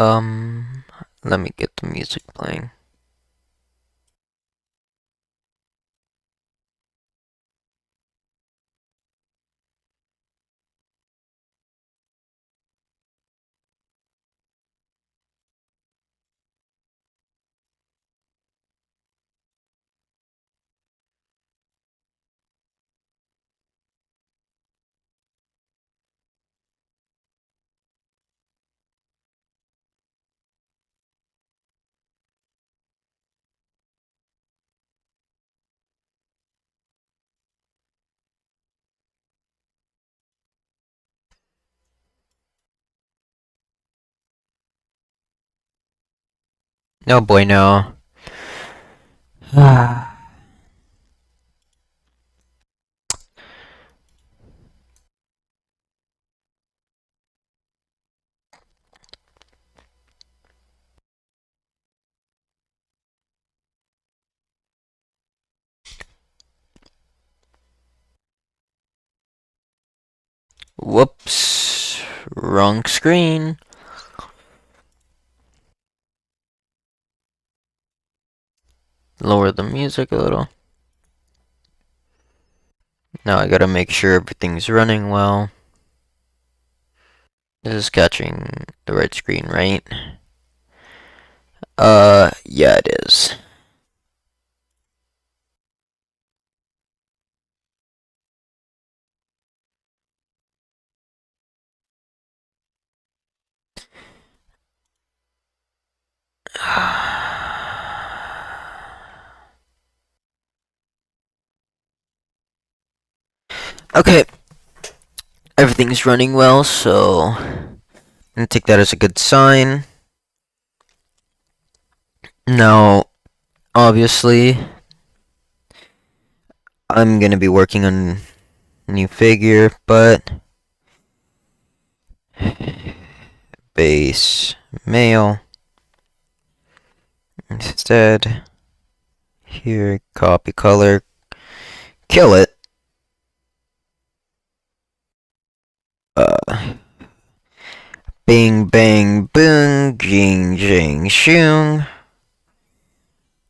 Um, Let me get the music playing. No boy, no. Whoops. Wrong screen. Lower the music a little. Now I gotta make sure everything's running well. This is catching the right screen, right? Yeah, it is. Okay, everything's running well, so I'm gonna take that as a good sign. Now, obviously, I'm gonna be working on a new figure, but base male instead. Here, copy color, kill it. Bing bang boom, jing jing shoong.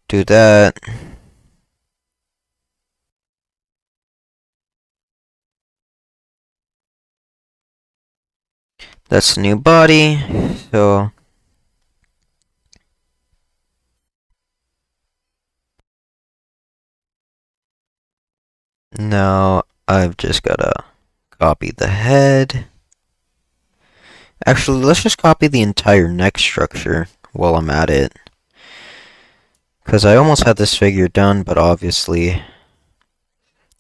Do that. That's the new body. So now I've just gotta copy the head. Actually, let's just copy the entire neck structure while I'm at it. Because I almost had this figure done, but obviously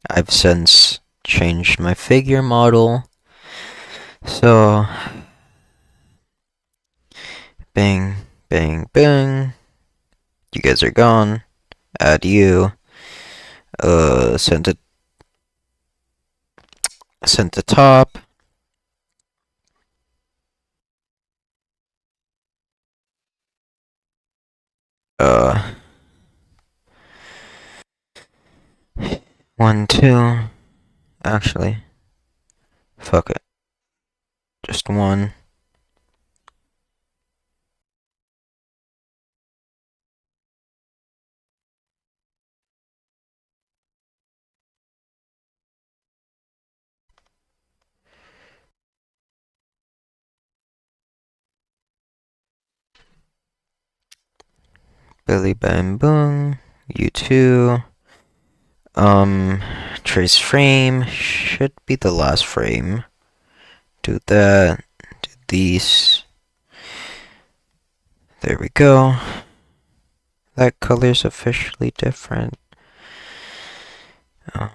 I've since changed my figure model. So, bang, bang, bang. You guys are gone. Add you. Send to top. Uh, 1, 2. Actually, fuck it. Just 1. Billy Bam Boom. You 2. Trace frame should be the last frame. Do that. Do these. There we go. That color's officially different. I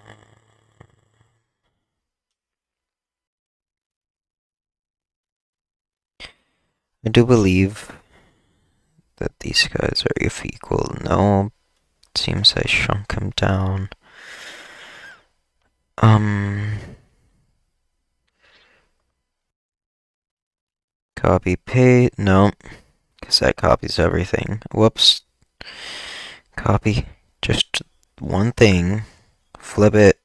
do believe that these guys are if equal. No, seems I shrunk him down. Copy paste. No, because that copies everything. Whoops. Copy just one thing. Flip it.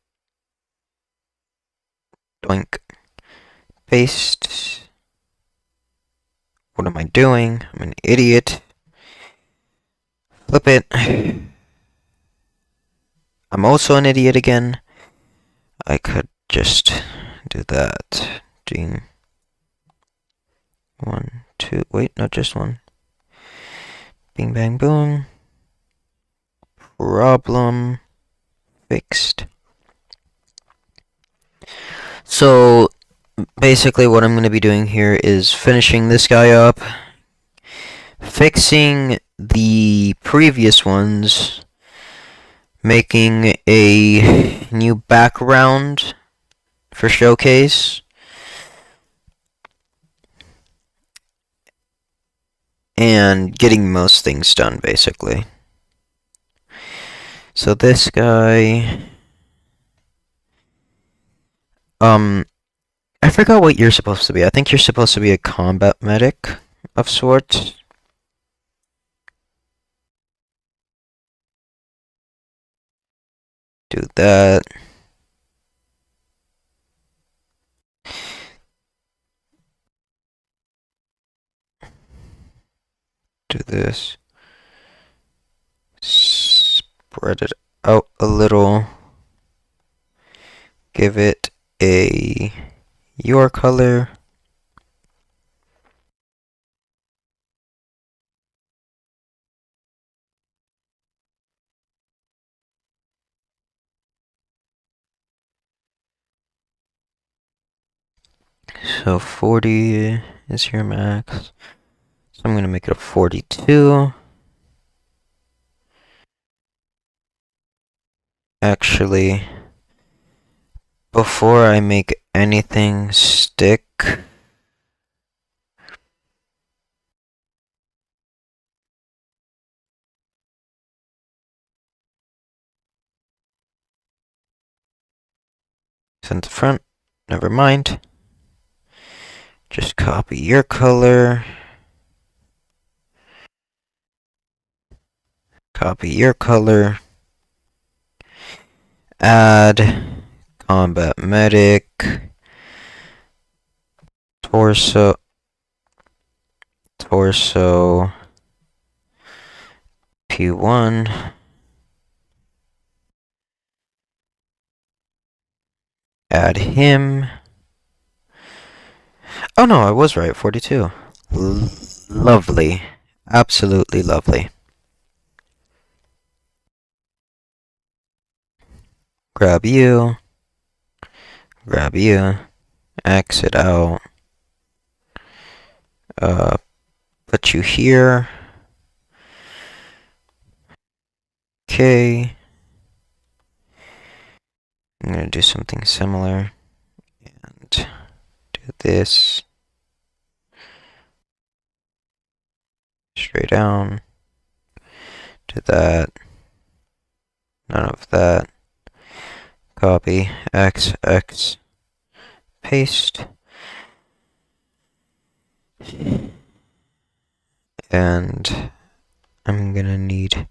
Doink. Paste. What am I doing? I'm an idiot. Flip it. I'm also an idiot again. I could just do that. Gene. 1, 2, wait, not just one. Bing, bang, boom. Problem fixed. So, basically what I'm going to be doing here is finishing this guy up, fixing the previous ones, making a new background for showcase, and getting most things done, basically. So this guy, I forgot what you're supposed to be. I think you're supposed to be a combat medic of sorts. Do that. Do this. Spread it out a little. Give it a your color. So 40 is your max. So I'm going to make it a 42. Actually, before I make anything stick, send the front, never mind. Just copy your color. Copy your color. Add combat medic. Torso. P1. Add him. Oh no, I was right, 42. Lovely. Absolutely lovely. Grab you. Grab you. Exit out. Put you here. Okay. I'm gonna do something similar. And do this. Straight down. Do that. None of that. Copy. X, X. Paste. And I'm gonna need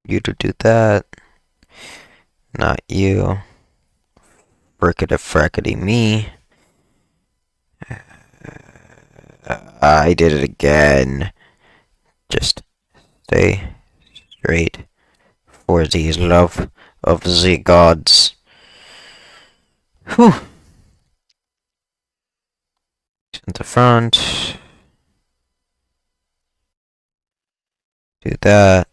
you to do that. Not you. Frickety frackety me. I did it again. Just stay straight for the love of the gods. Whew. In the front. Do that.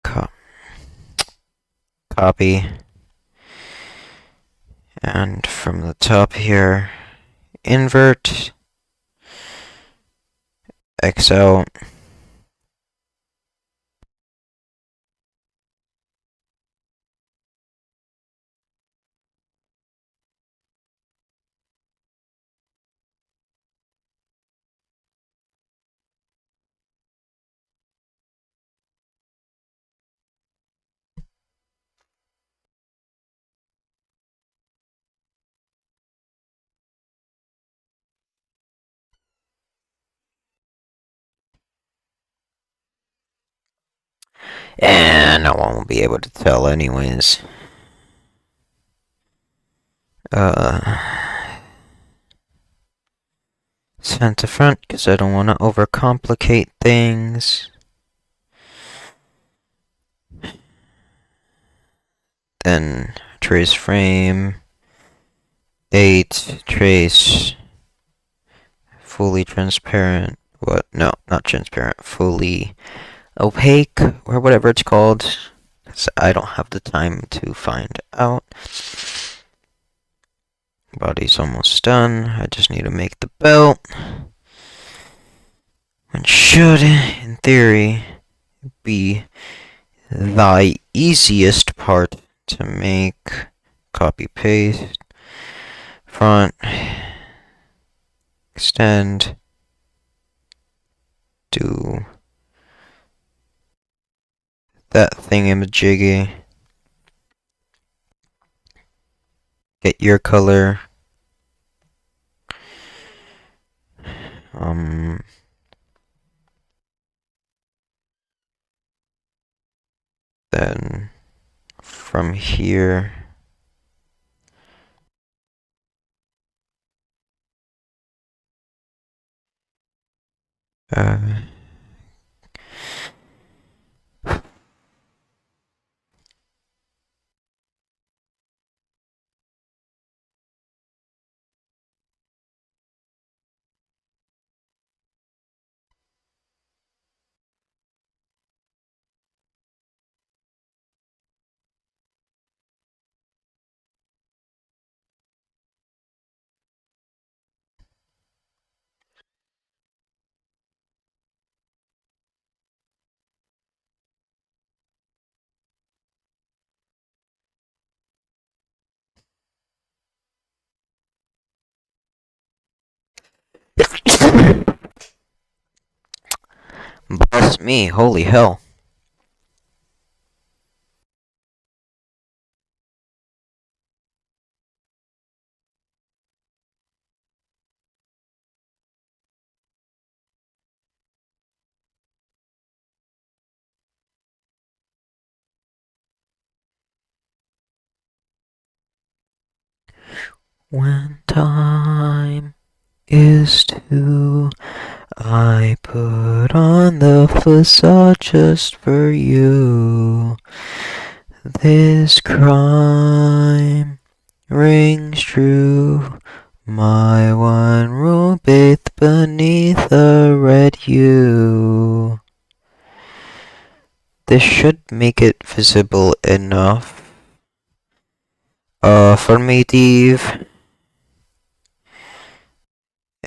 Co Copy. And from the top here, invert. X out. And no one will be able to tell anyways. Center front, because I don't want to overcomplicate things. Then trace frame. 8, trace. Fully transparent. What? No, not transparent. Fully opaque, or whatever it's called. Because I don't have the time to find out. Body's almost done. I just need to make the belt. Which should, in theory, be the easiest part to make. Copy paste. Front. Extend. Do that thingamajiggy. Get your color. Then from here, bless me, holy hell. When time is to, I put on the facade just for you. This crime rings true. My one rule bathed beneath a red hue. This should make it visible enough. For me, Dave.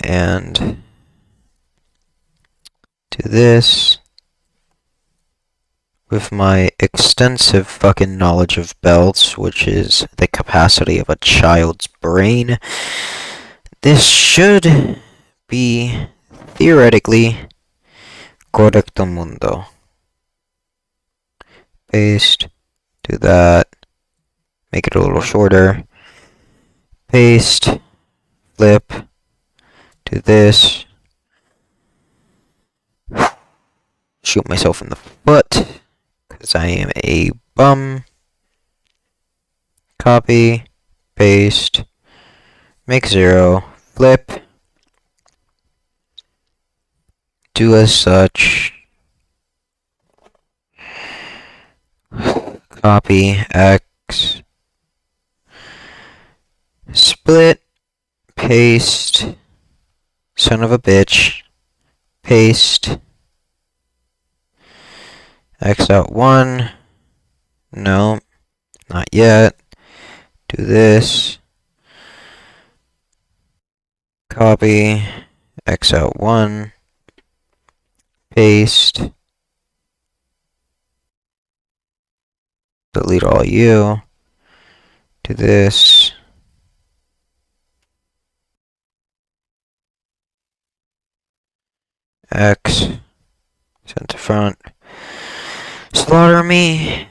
And do this. With my extensive fucking knowledge of belts, which is the capacity of a child's brain, this should be, theoretically, correcto mundo. Paste, do that, make it a little shorter, paste, flip, do this, shoot myself in the foot, because I am a bum, copy, paste, make 0, flip, do as such, copy, X, split, paste, son of a bitch, paste, X out 1, no, not yet, do this, copy, X out 1, paste, delete all you, do this, X, send to front, slaughter me,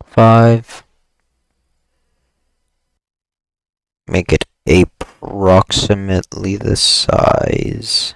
five, make it a approximately the size.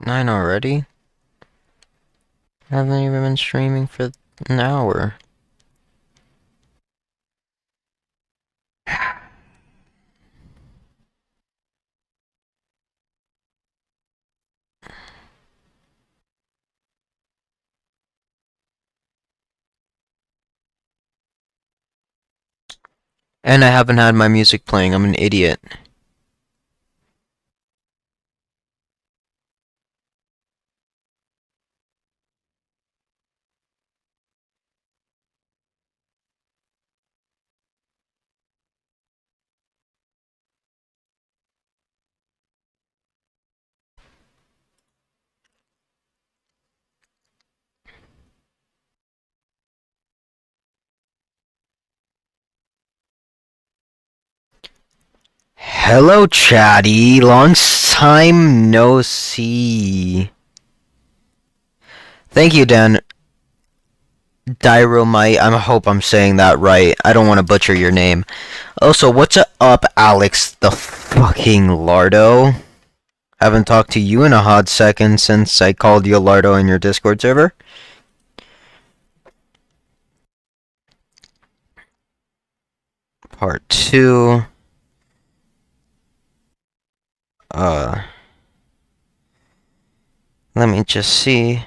Nine already? I haven't even been streaming for an hour. And I haven't had my music playing. I'm an idiot. Hello, chatty. Long time no see. Thank you, Dan. Dyromite. I hope I'm saying that right. I don't want to butcher your name. Also, what's up, Alex the fucking Lardo? Haven't talked to you in a hot second since I called you Lardo in your Discord server. Part 2. Uh, let me just see.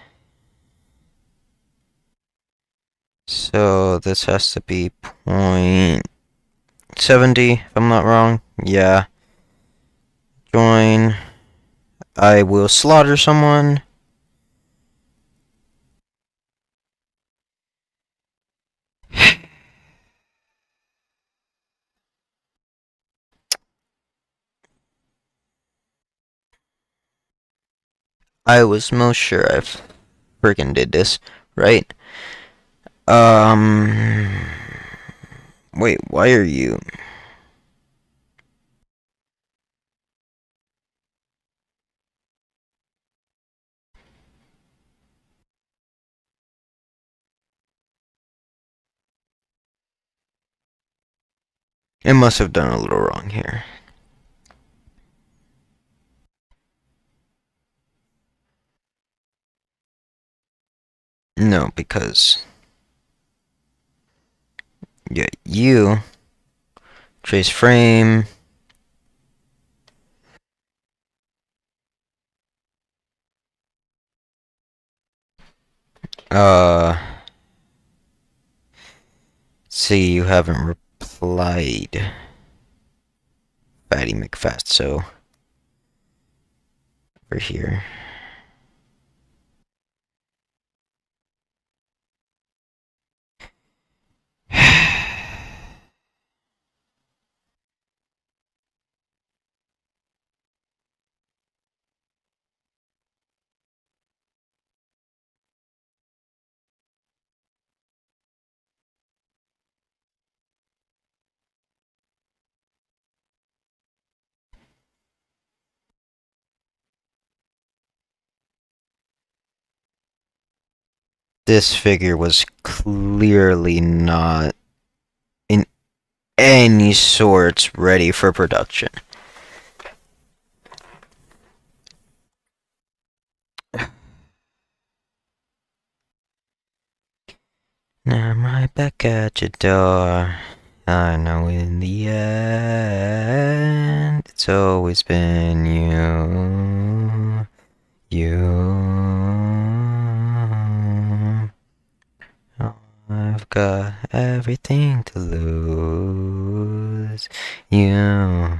So this has to be point 70, if I'm not wrong. Yeah. Join. I will slaughter someone. I was most sure I freaking did this, right? Wait, why are you? It must have done a little wrong here. No, because yeah, you trace frame. Uh, see, you haven't replied, Fatty McFast. So over here. This figure was clearly not in any sorts ready for production. Now I'm right back at your door. I know in the end, it's always been you. You. I've got everything to lose. You.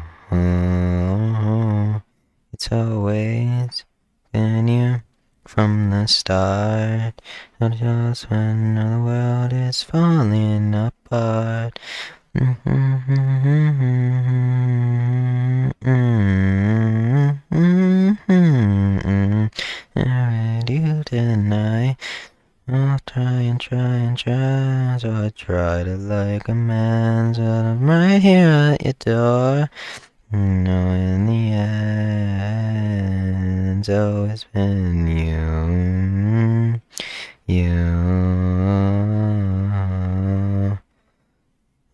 It's always been you from the start. Not just when the world is falling apart. I do tonight. I'll try and try and try. So I try to like a man. So I'm right here at your door. No, in the end, it's always been you. You.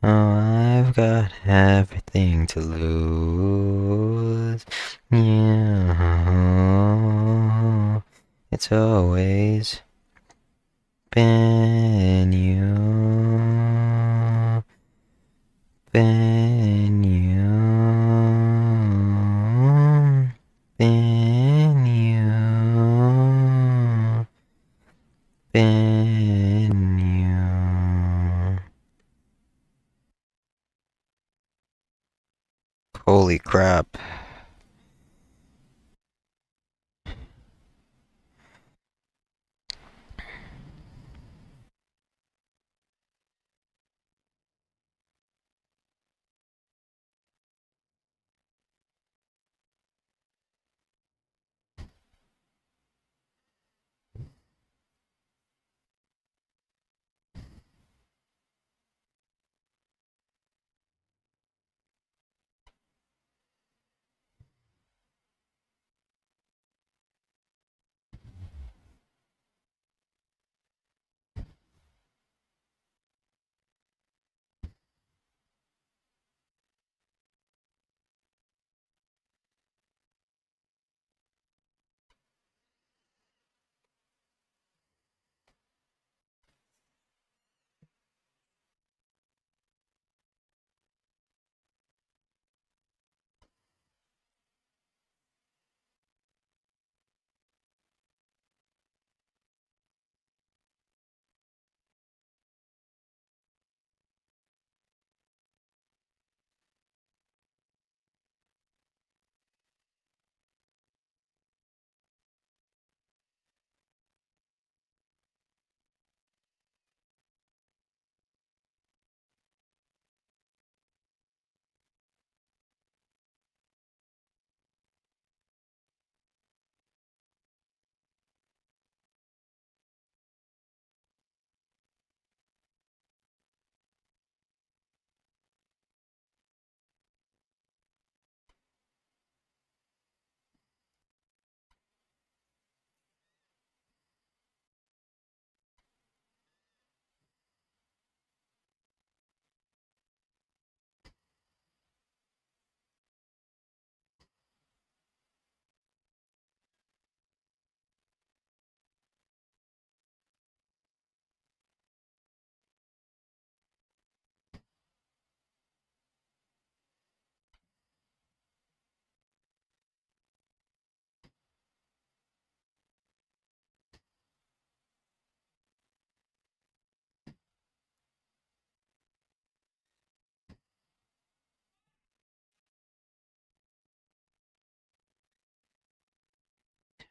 Oh, I've got everything to lose. You. It's always been you. Been you. Been you. Been you. Holy crap.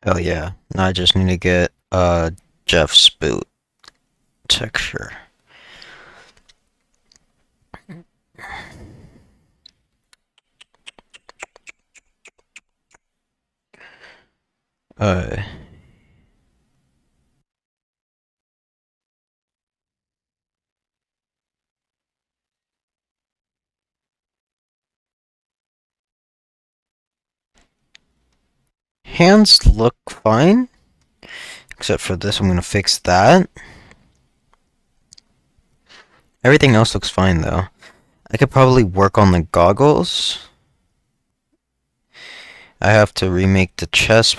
Oh yeah. Now I just need to get Jeff's boot texture. Uh Hands look fine. Except for this, I'm gonna fix that. Everything else looks fine though. I could probably work on the goggles. I have to remake the chest,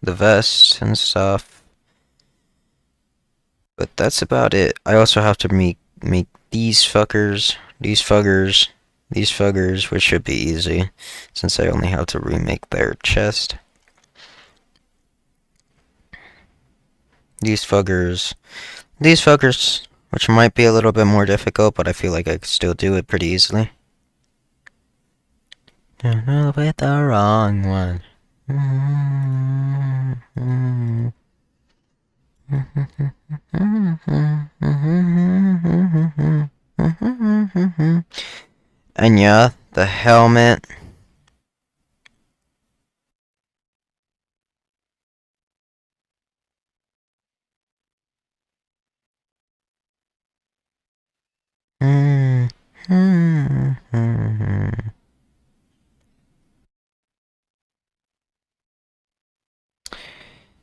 the vest, and stuff. But that's about it. I also have to make these fuckers, these fuckers, which should be easy, since I only have to remake their chest. These fuckers, which might be a little bit more difficult, but I feel like I could still do it pretty easily. With the wrong one. And yeah, the helmet.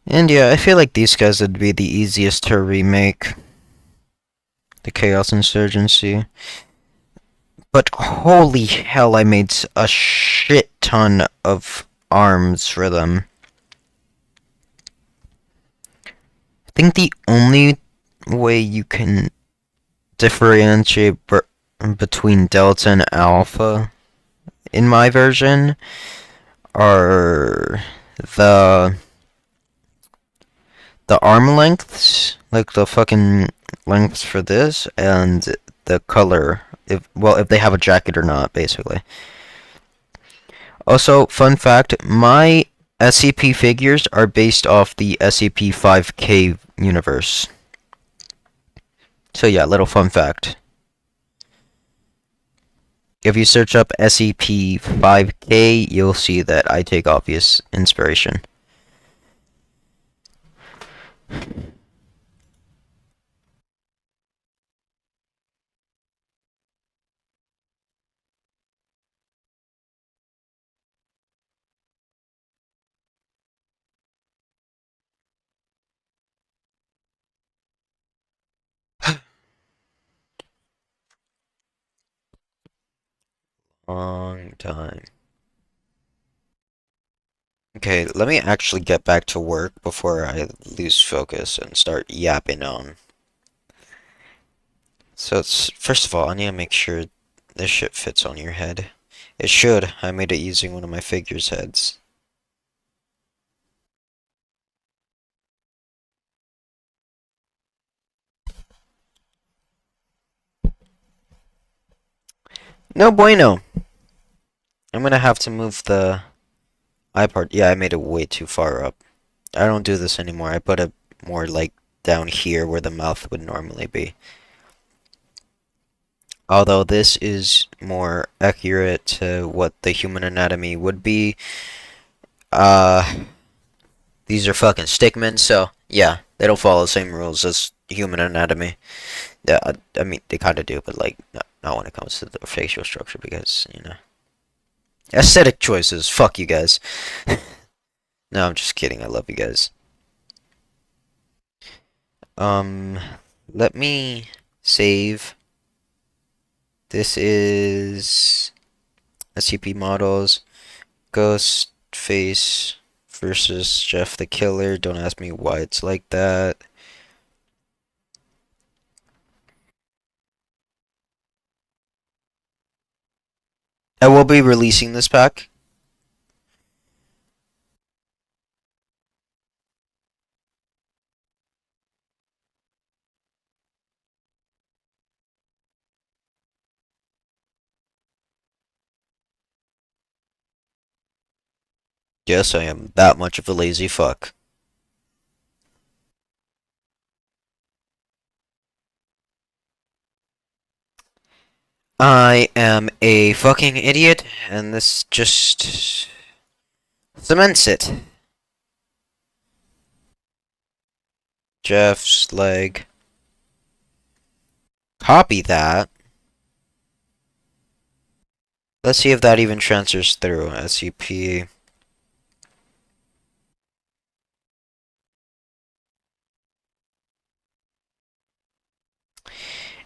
And yeah, I feel like these guys would be the easiest to remake. The Chaos Insurgency. But holy hell, I made a shit ton of arms for them. I think the only way you can differentiate between Delta and Alpha in my version are the the arm lengths, like the fucking lengths for this, and the color. If they have a jacket or not, basically. Also, fun fact: my SCP figures are based off the SCP-5K universe. So yeah, little fun fact. If you search up SCP-5K, you'll see that I take obvious inspiration. Long time. Okay, let me actually get back to work before I lose focus and start yapping on. So it's, first of all, I need to make sure this shit fits on your head. It should. I made it using one of my figure's heads. No bueno. I'm gonna have to move the eye part. Yeah, I made it way too far up. I don't do this anymore. I put it more like down here where the mouth would normally be. Although this is more accurate to what the human anatomy would be. Uh, these are fucking stickmen, so yeah, they don't follow the same rules as human anatomy. Yeah, I mean, they kind of do, but like, not when it comes to the facial structure, because, you know. Aesthetic choices, fuck you guys. No, I'm just kidding, I love you guys. Um, let me save. This is SCP models. Ghost Face versus Jeff the Killer. Don't ask me why it's like that. I will be releasing this pack. Yes, I am that much of a lazy fuck. I am a fucking idiot, and this just cements it. Jeff's leg. Copy that. Let's see if that even transfers through. SCP.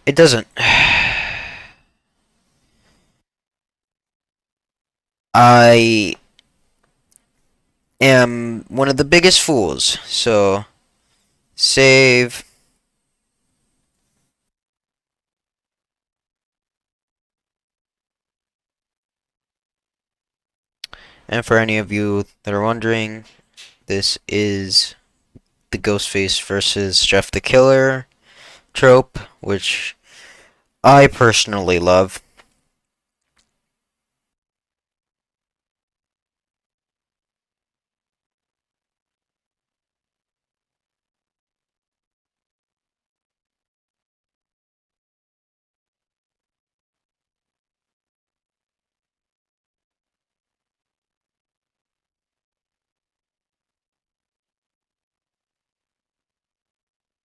It doesn't. I am one of the biggest fools, so save. And for any of you that are wondering, this is the Ghostface versus Jeff the Killer trope, which I personally love.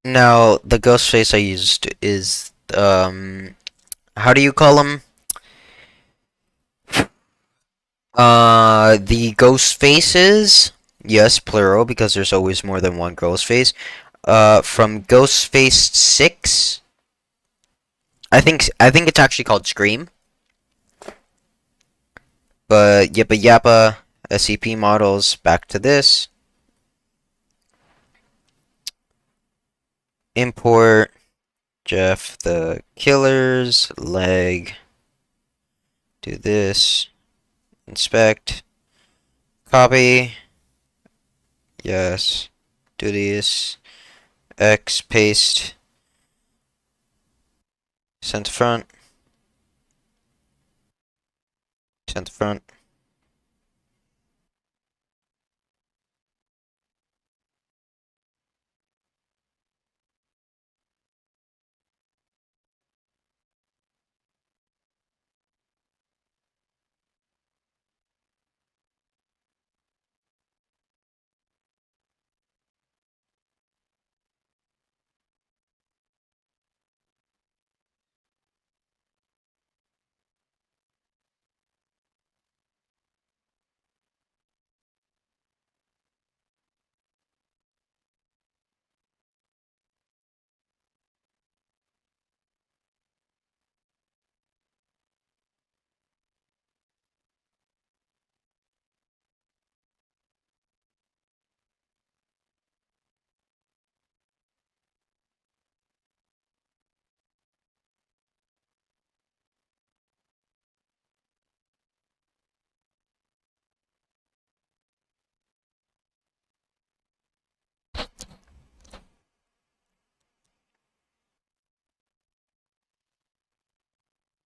Now, the Ghostface I used is, how do you call him? The ghost faces. Yes, plural, because there's always more than one ghost face. From Ghostface 6. I think it's actually called Scream. But Yippa Yappa SCP models, back to this. Import Jeff the Killer's leg. Do this. Inspect. Copy. Yes. Do this. X paste. Send to front. Send to front.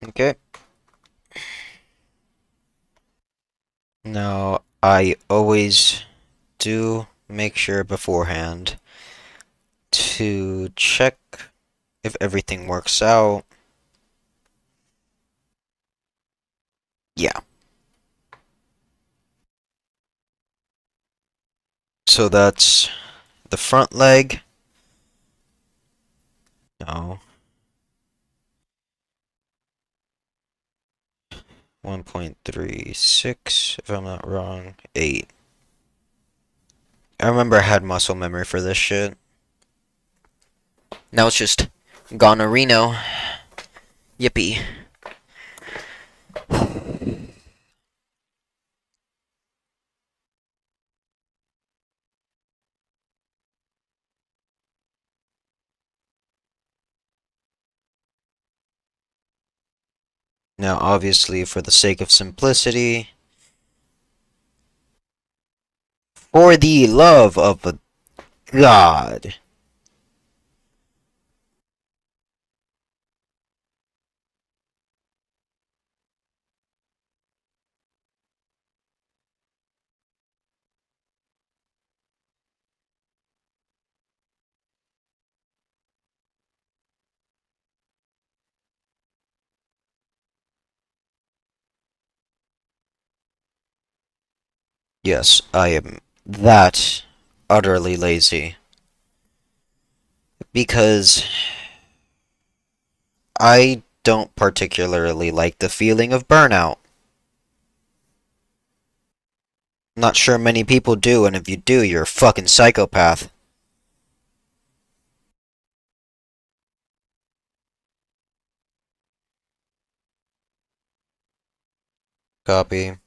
Okay. Now, I always do make sure beforehand to check if everything works out. Yeah. So that's the front leg. No. 1.36, if I'm not wrong. 8. I remember I had muscle memory for this shit. Now it's just gonorrheo. Yippee. Now, obviously, for the sake of simplicity, for the love of a god. Yes, I am that utterly lazy because I don't particularly like the feeling of burnout. Not sure many people do, and if you do, you're a fucking psychopath. Copy.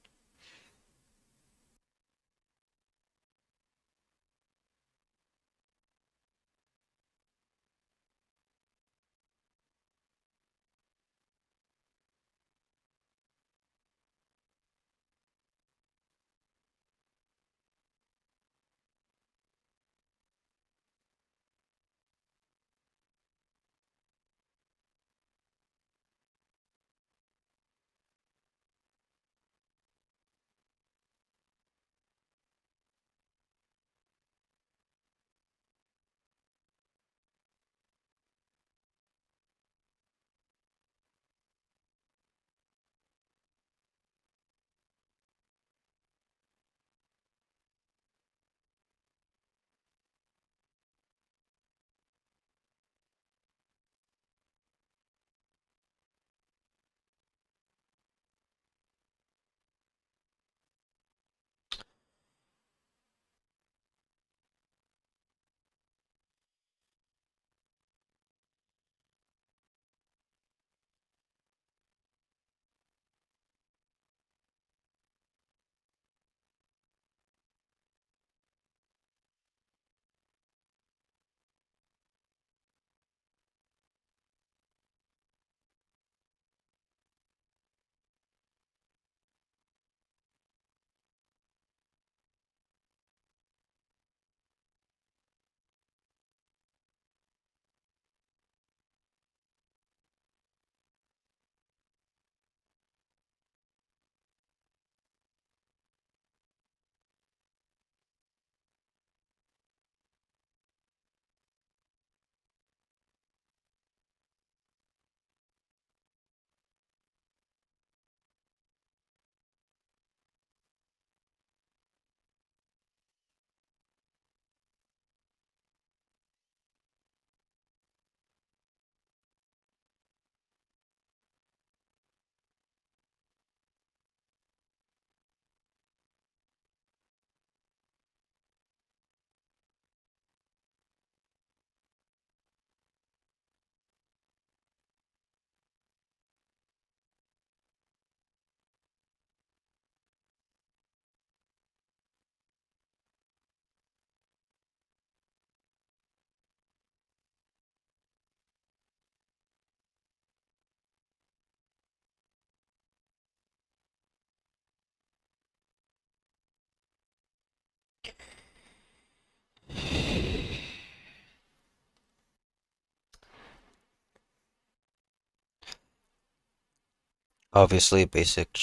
Obviously, basic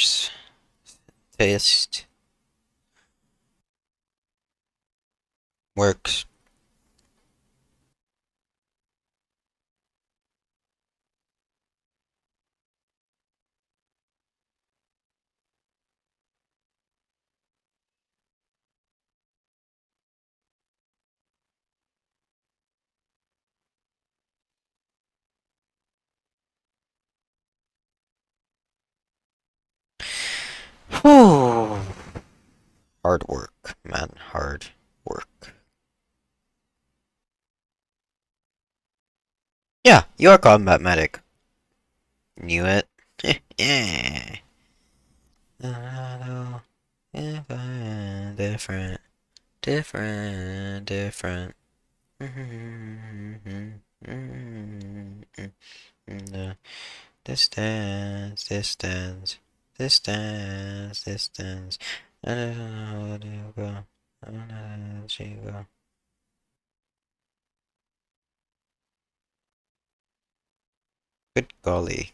taste works. Whew. Hard work, man. Hard work. Yeah, you are combat medic. Knew it. Yeah. Different, different, different. Distance, distance, distance, distance. I don't know where you go. I don't know where you go. Good golly.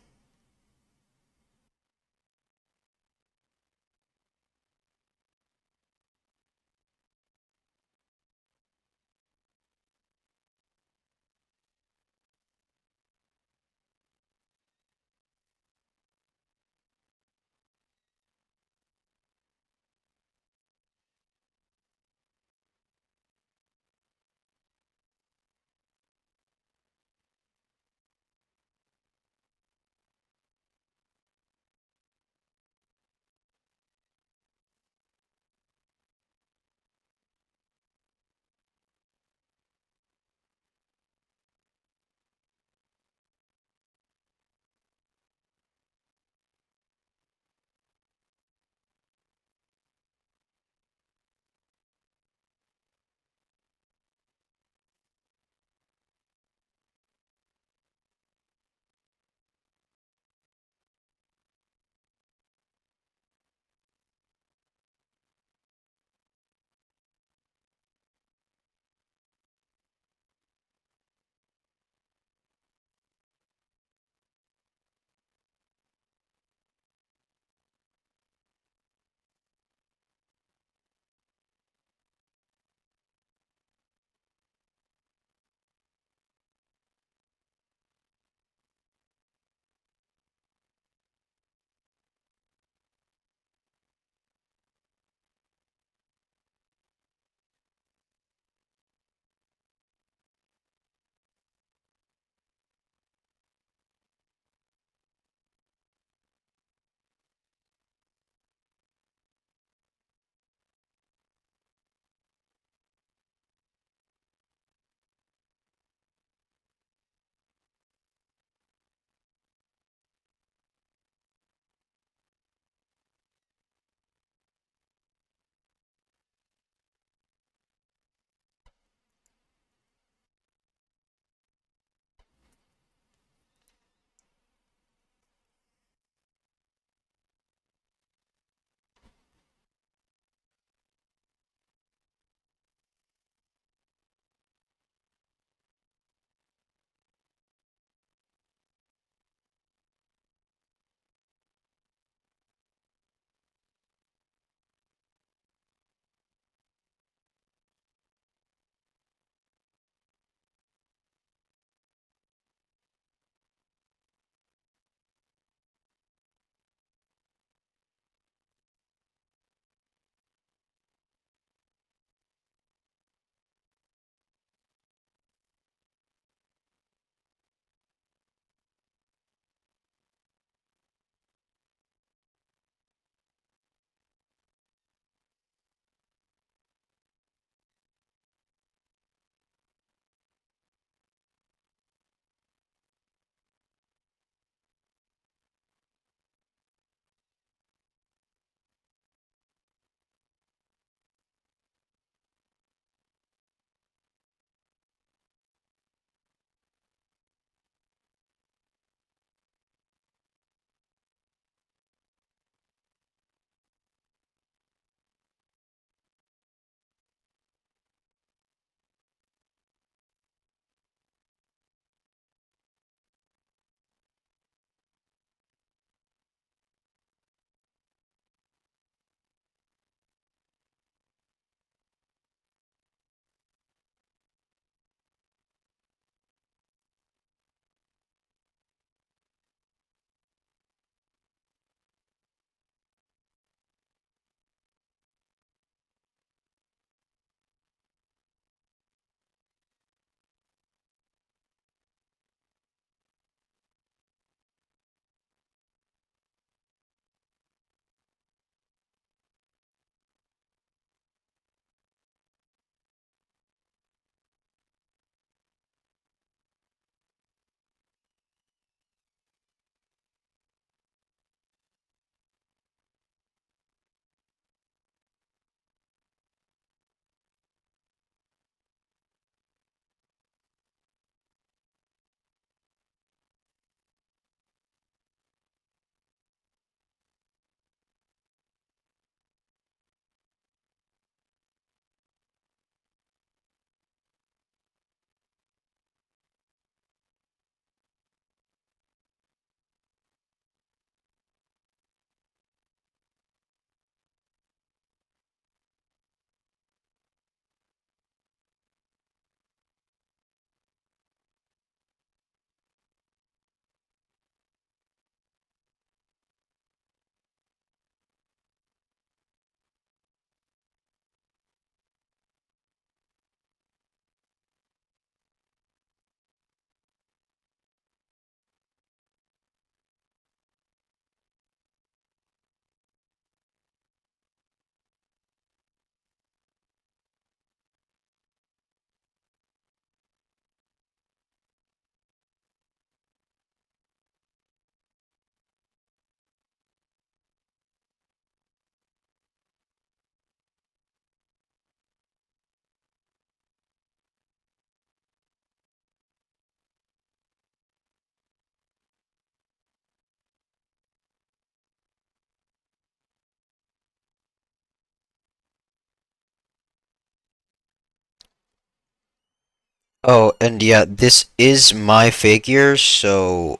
Oh, and yeah, this is my figure, so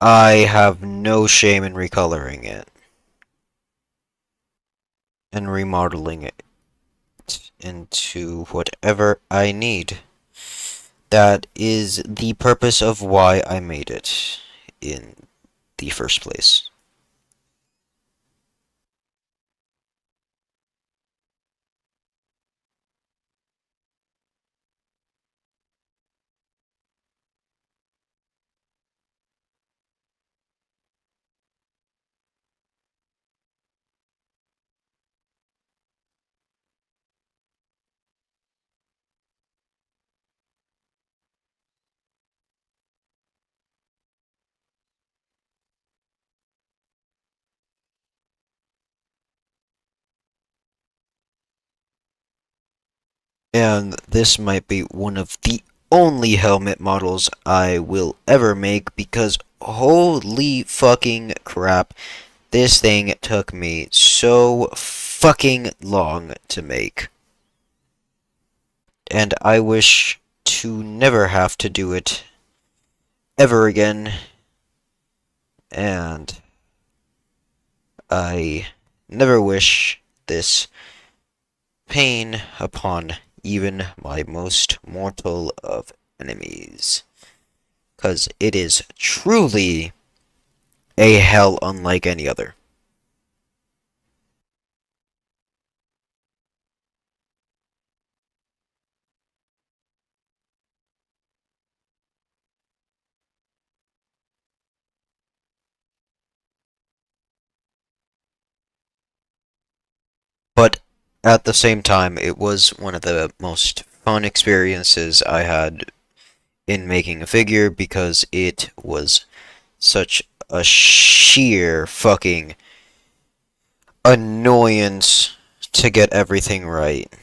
I have no shame in recoloring it and remodeling it into whatever I need. That is the purpose of why I made it in the first place. And this might be one of the only helmet models I will ever make because holy fucking crap, this thing took me so fucking long to make. And I wish to never have to do it ever again. And I never wish this pain upon even my most mortal of enemies. Because it is truly a hell unlike any other. But at the same time, it was one of the most fun experiences I had in making a figure because it was such a sheer fucking annoyance to get everything right.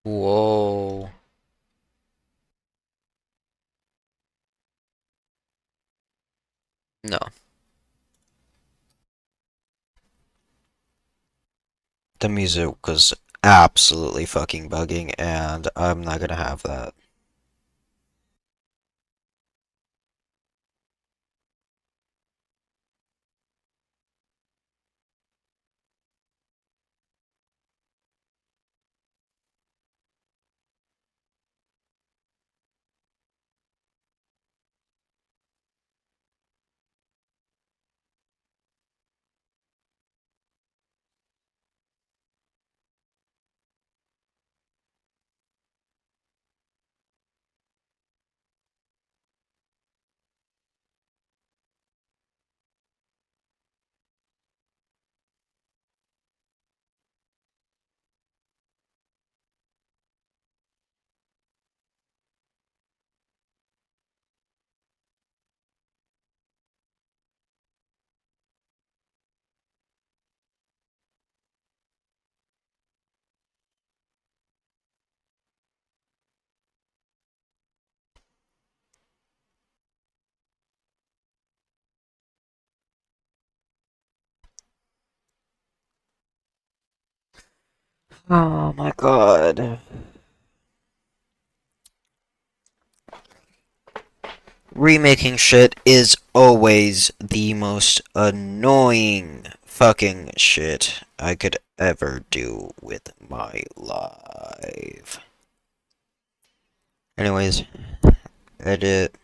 Whoa. No. The music was absolutely fucking bugging, and I'm not gonna have that. Oh my god. Remaking shit is always the most annoying fucking shit I could ever do with my life. Anyways, edit.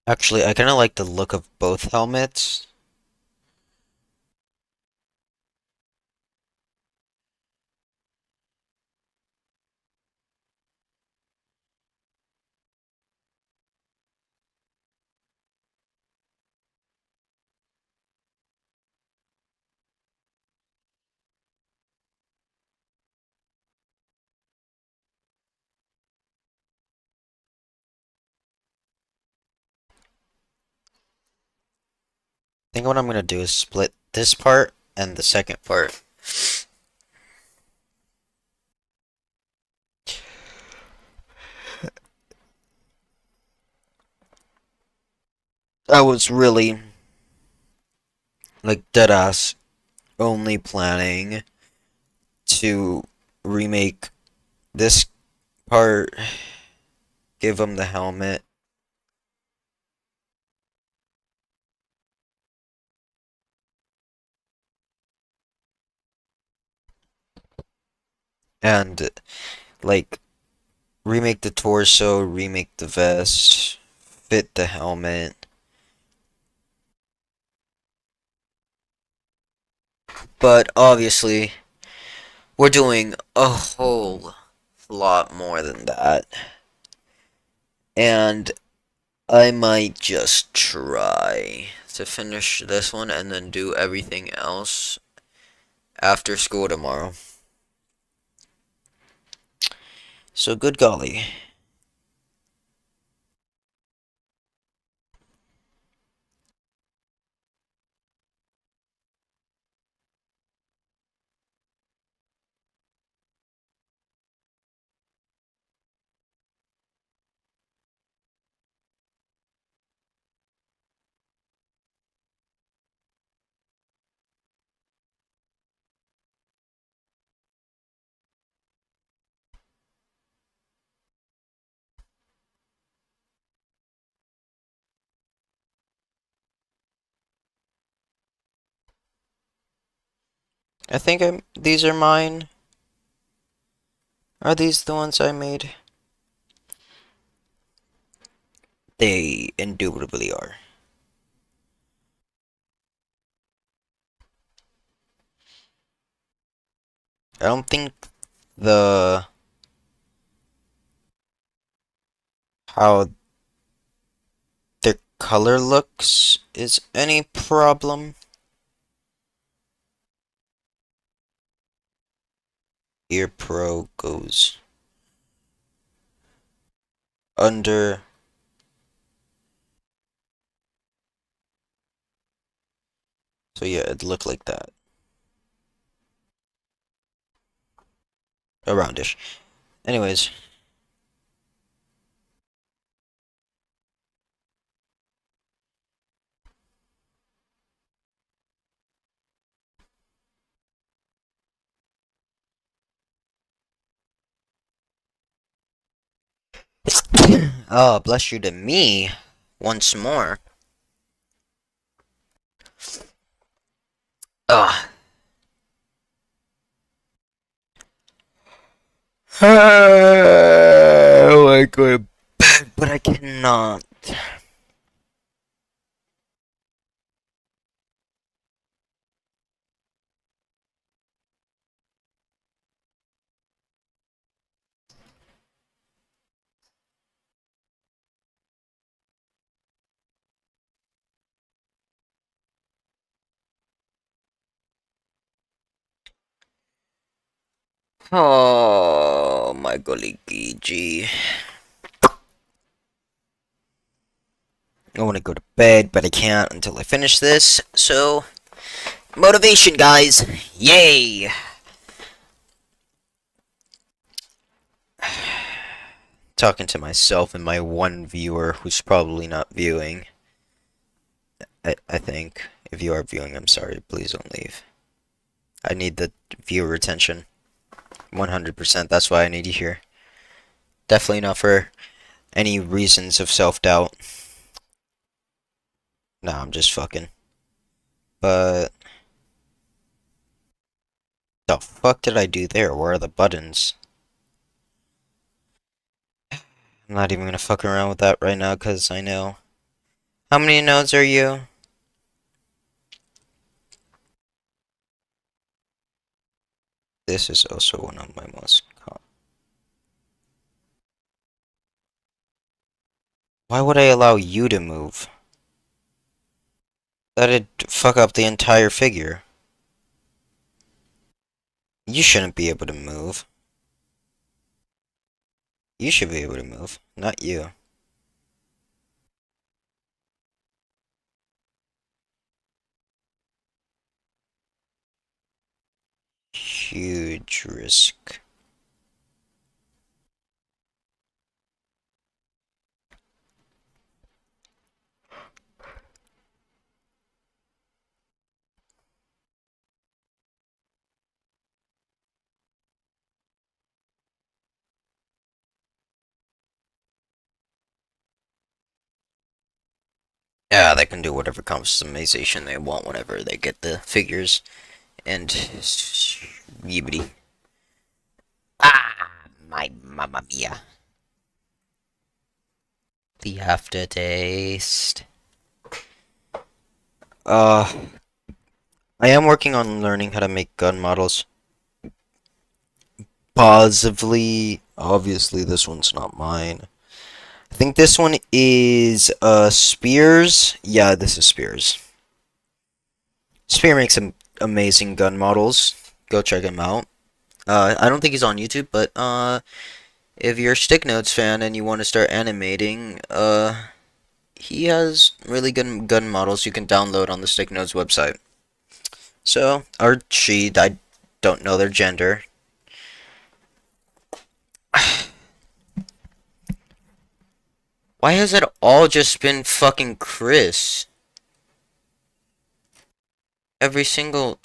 Actually, I kind of like the look of both helmets. I think what I'm gonna do is split this part and the second part. I was really, like, deadass only planning to remake this part, give him the helmet. And, like, remake the torso, remake the vest, fit the helmet. But obviously, we're doing a whole lot more than that. And I might just try to finish this one and then do everything else after school tomorrow. So good golly. I think these are mine. Are these the ones I made? They indubitably are. I don't think the how their color looks is any problem. Ear Pro goes under. So yeah, it looked like that. Aroundish. Anyways. Oh, bless you to me. Once more. Ugh. I want to go to bed, but I cannot. Oh, my golly gee. I want to go to bed, but I can't until I finish this. So, motivation, guys. Yay! Talking to myself and my one viewer who's probably not viewing. I think. If you are viewing, I'm sorry. Please don't leave. I need the viewer attention. 100%. That's why I need you here. Definitely not for any reasons of self-doubt. Nah, I'm just fucking. But the fuck did I do there? Where are the buttons? I'm not even gonna fuck around with that right now because I know. How many nodes are you? This is also one of my most. Why would I allow you to move? That'd fuck up the entire figure. You shouldn't be able to move. You should be able to move, not you. Huge risk. Yeah, they can do whatever customization they want whenever they get the figures and yibbity. Ah, my mamma mia. The aftertaste. Uh, I am working on learning how to make gun models. Positively, obviously, this one's not mine. I think this one is Spears. Yeah, this is Spears. Spear makes some amazing gun models. Go check him out. I don't think he's on YouTube, but if you're a Stick Notes fan and you want to start animating, he has really good gun models you can download on the Stick Notes website. So, or she, I don't know their gender. Why has it all just been fucking Chris? Every single...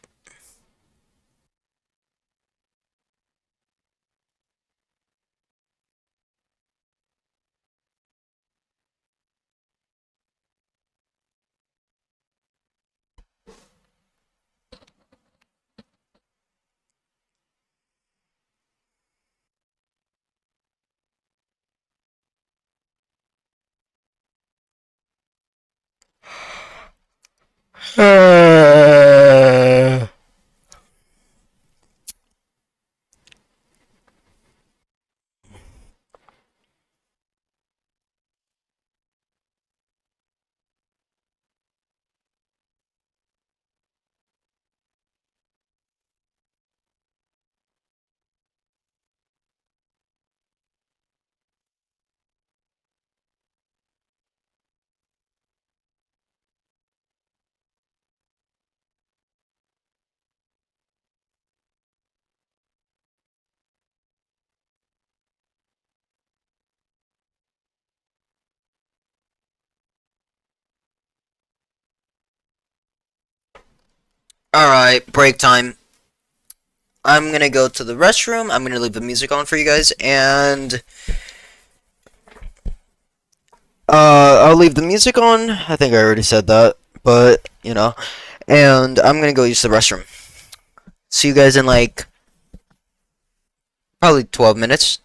Alright, break time. I'm gonna go to the restroom. I'm gonna leave the music on for you guys, and I'll leave the music on. I think I already said that, but you know, and I'm gonna go use the restroom. See you guys in like probably 12 minutes.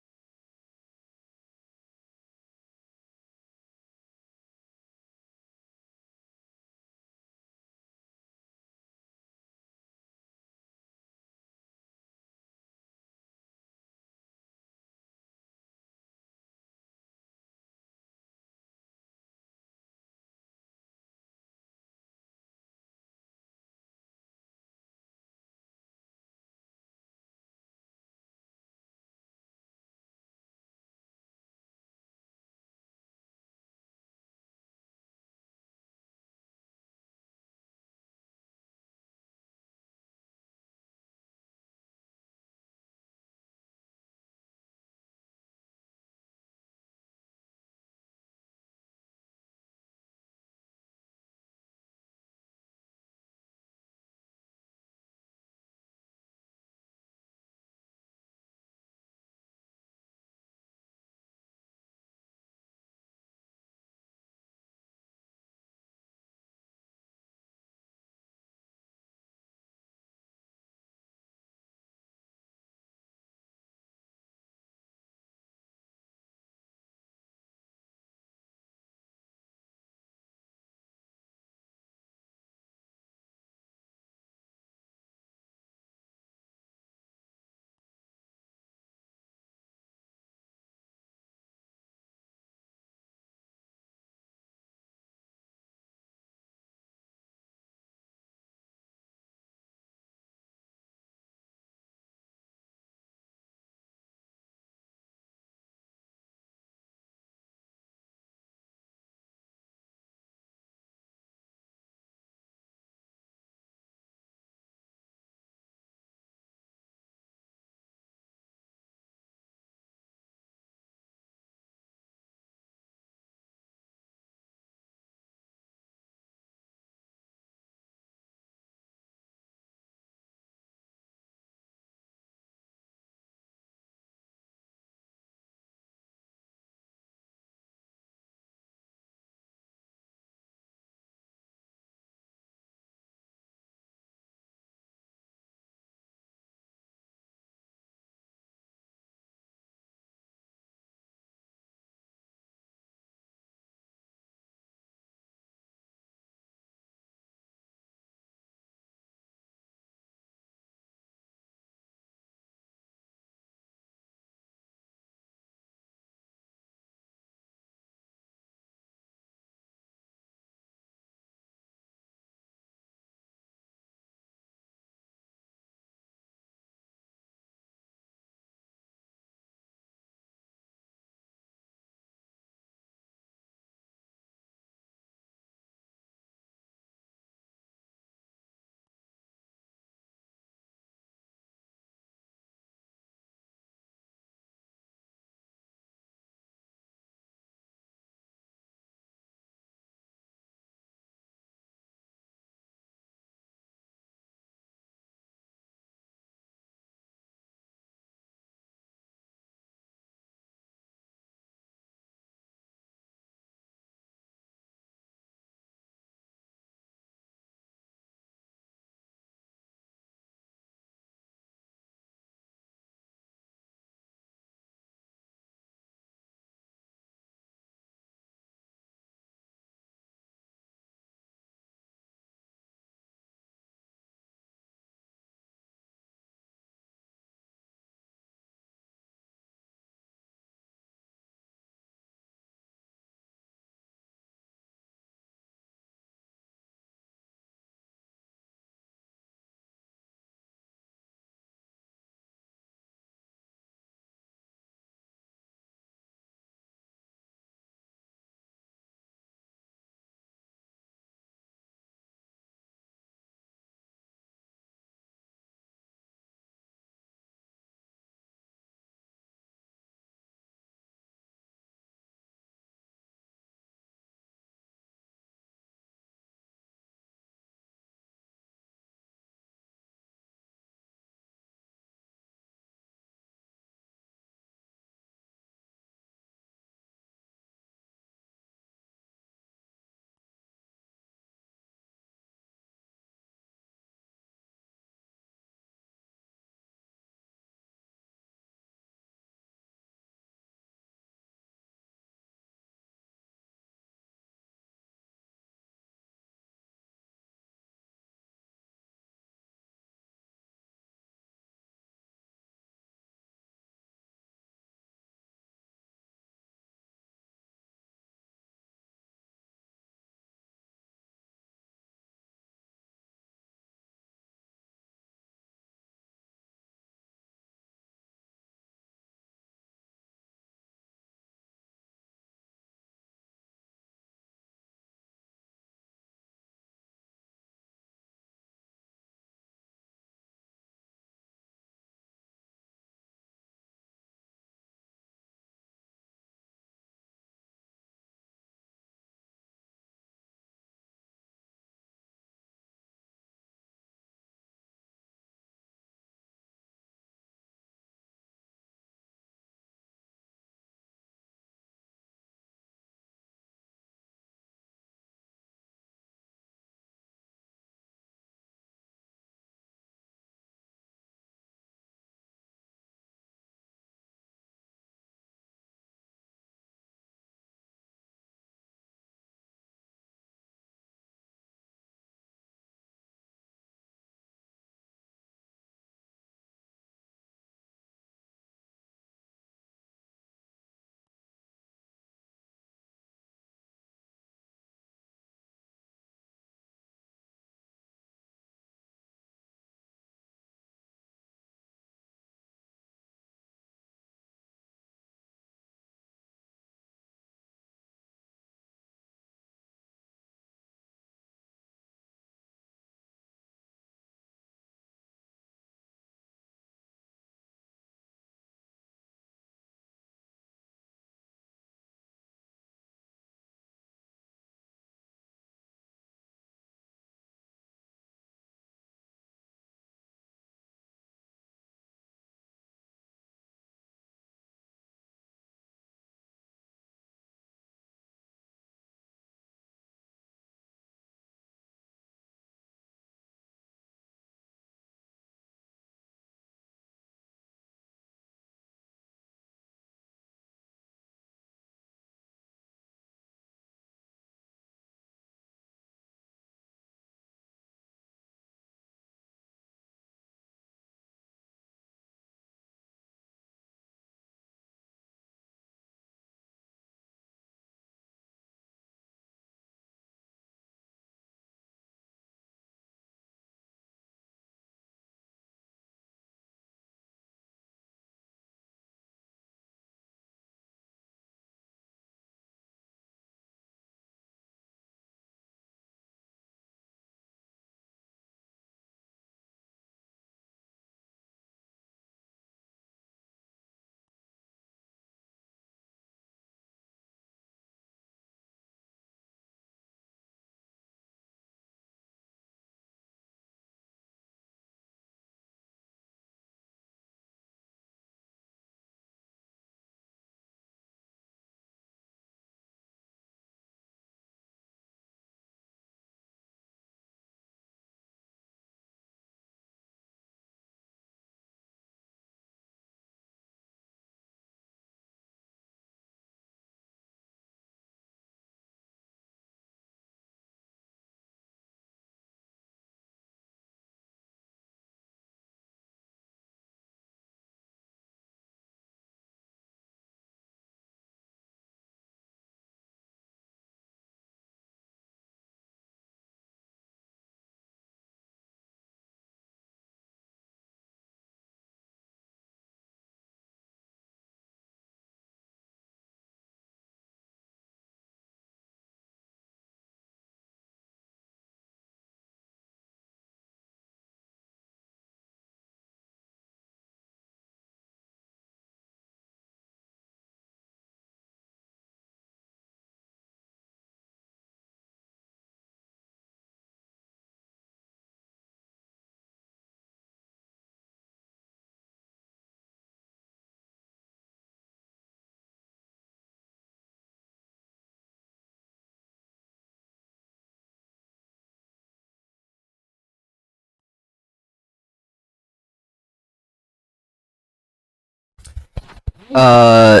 Uh,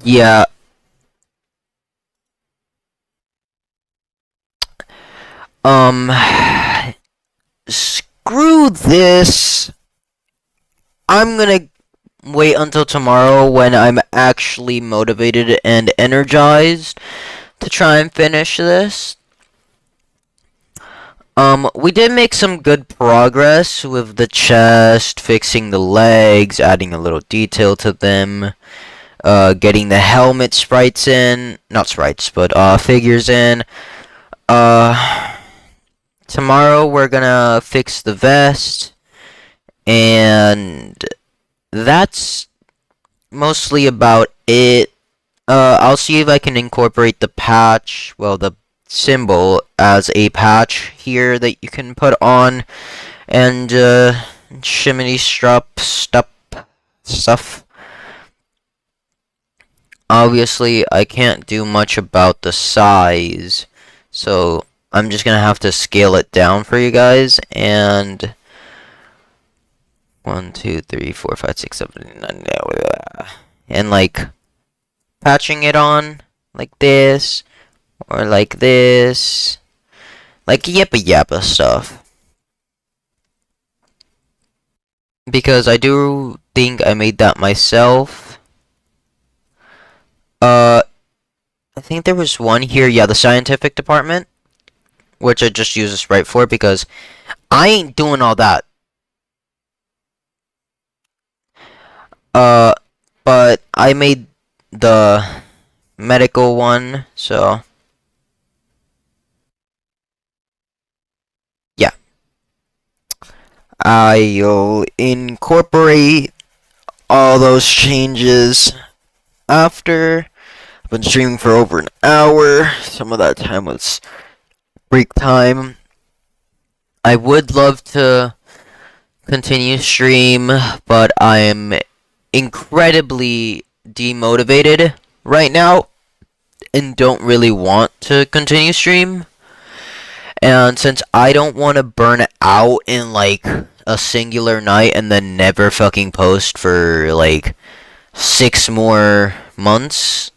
yeah. Um, screw this. I'm gonna wait until tomorrow when I'm actually motivated and energized to try and finish this. We did make some good progress with the chest, fixing the legs, adding a little detail to them, getting the helmet sprites in, not sprites, but, figures in. Uh, Tomorrow we're gonna fix the vest, and that's mostly about it. I'll see if I can incorporate the patch, well, the symbol as a patch here that you can put on, and, shimmy stuff. Obviously, I can't do much about the size, so I'm just gonna have to scale it down for you guys, and 1, 2, 3, 4, 5, 6, 7, 8, 9, and like patching it on like this or like this, like yappa yappa stuff. Because I do think I made that myself. I think there was one here, yeah, the scientific department, which I just use a sprite for because I ain't doing all that. Uh, but I made the medical one, so yeah. I'll incorporate all those changes after. I've been streaming for over an hour. Some of that time was break time. I would love to continue stream, but I'm incredibly demotivated right now and don't really want to continue stream. And since I don't want to burn out in like a singular night and then never fucking post for like 6 more months,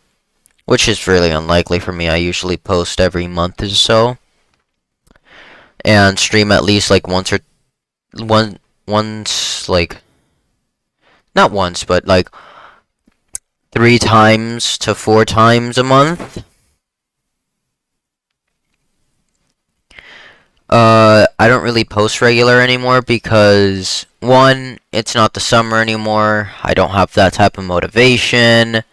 which is really unlikely for me. I usually post every month or so and stream at least like once, like, not once, but like 3 times to 4 times a month. I don't really post regular anymore because, one, it's not the summer anymore. I don't have that type of motivation.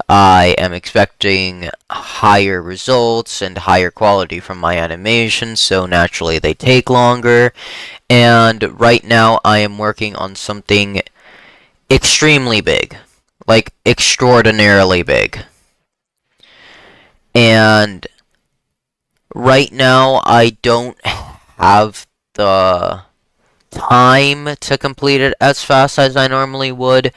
I am expecting higher results and higher quality from my animations, so naturally they take longer. And right now I am working on something extremely big. Like, extraordinarily big. And right now I don't have the time to complete it as fast as I normally would,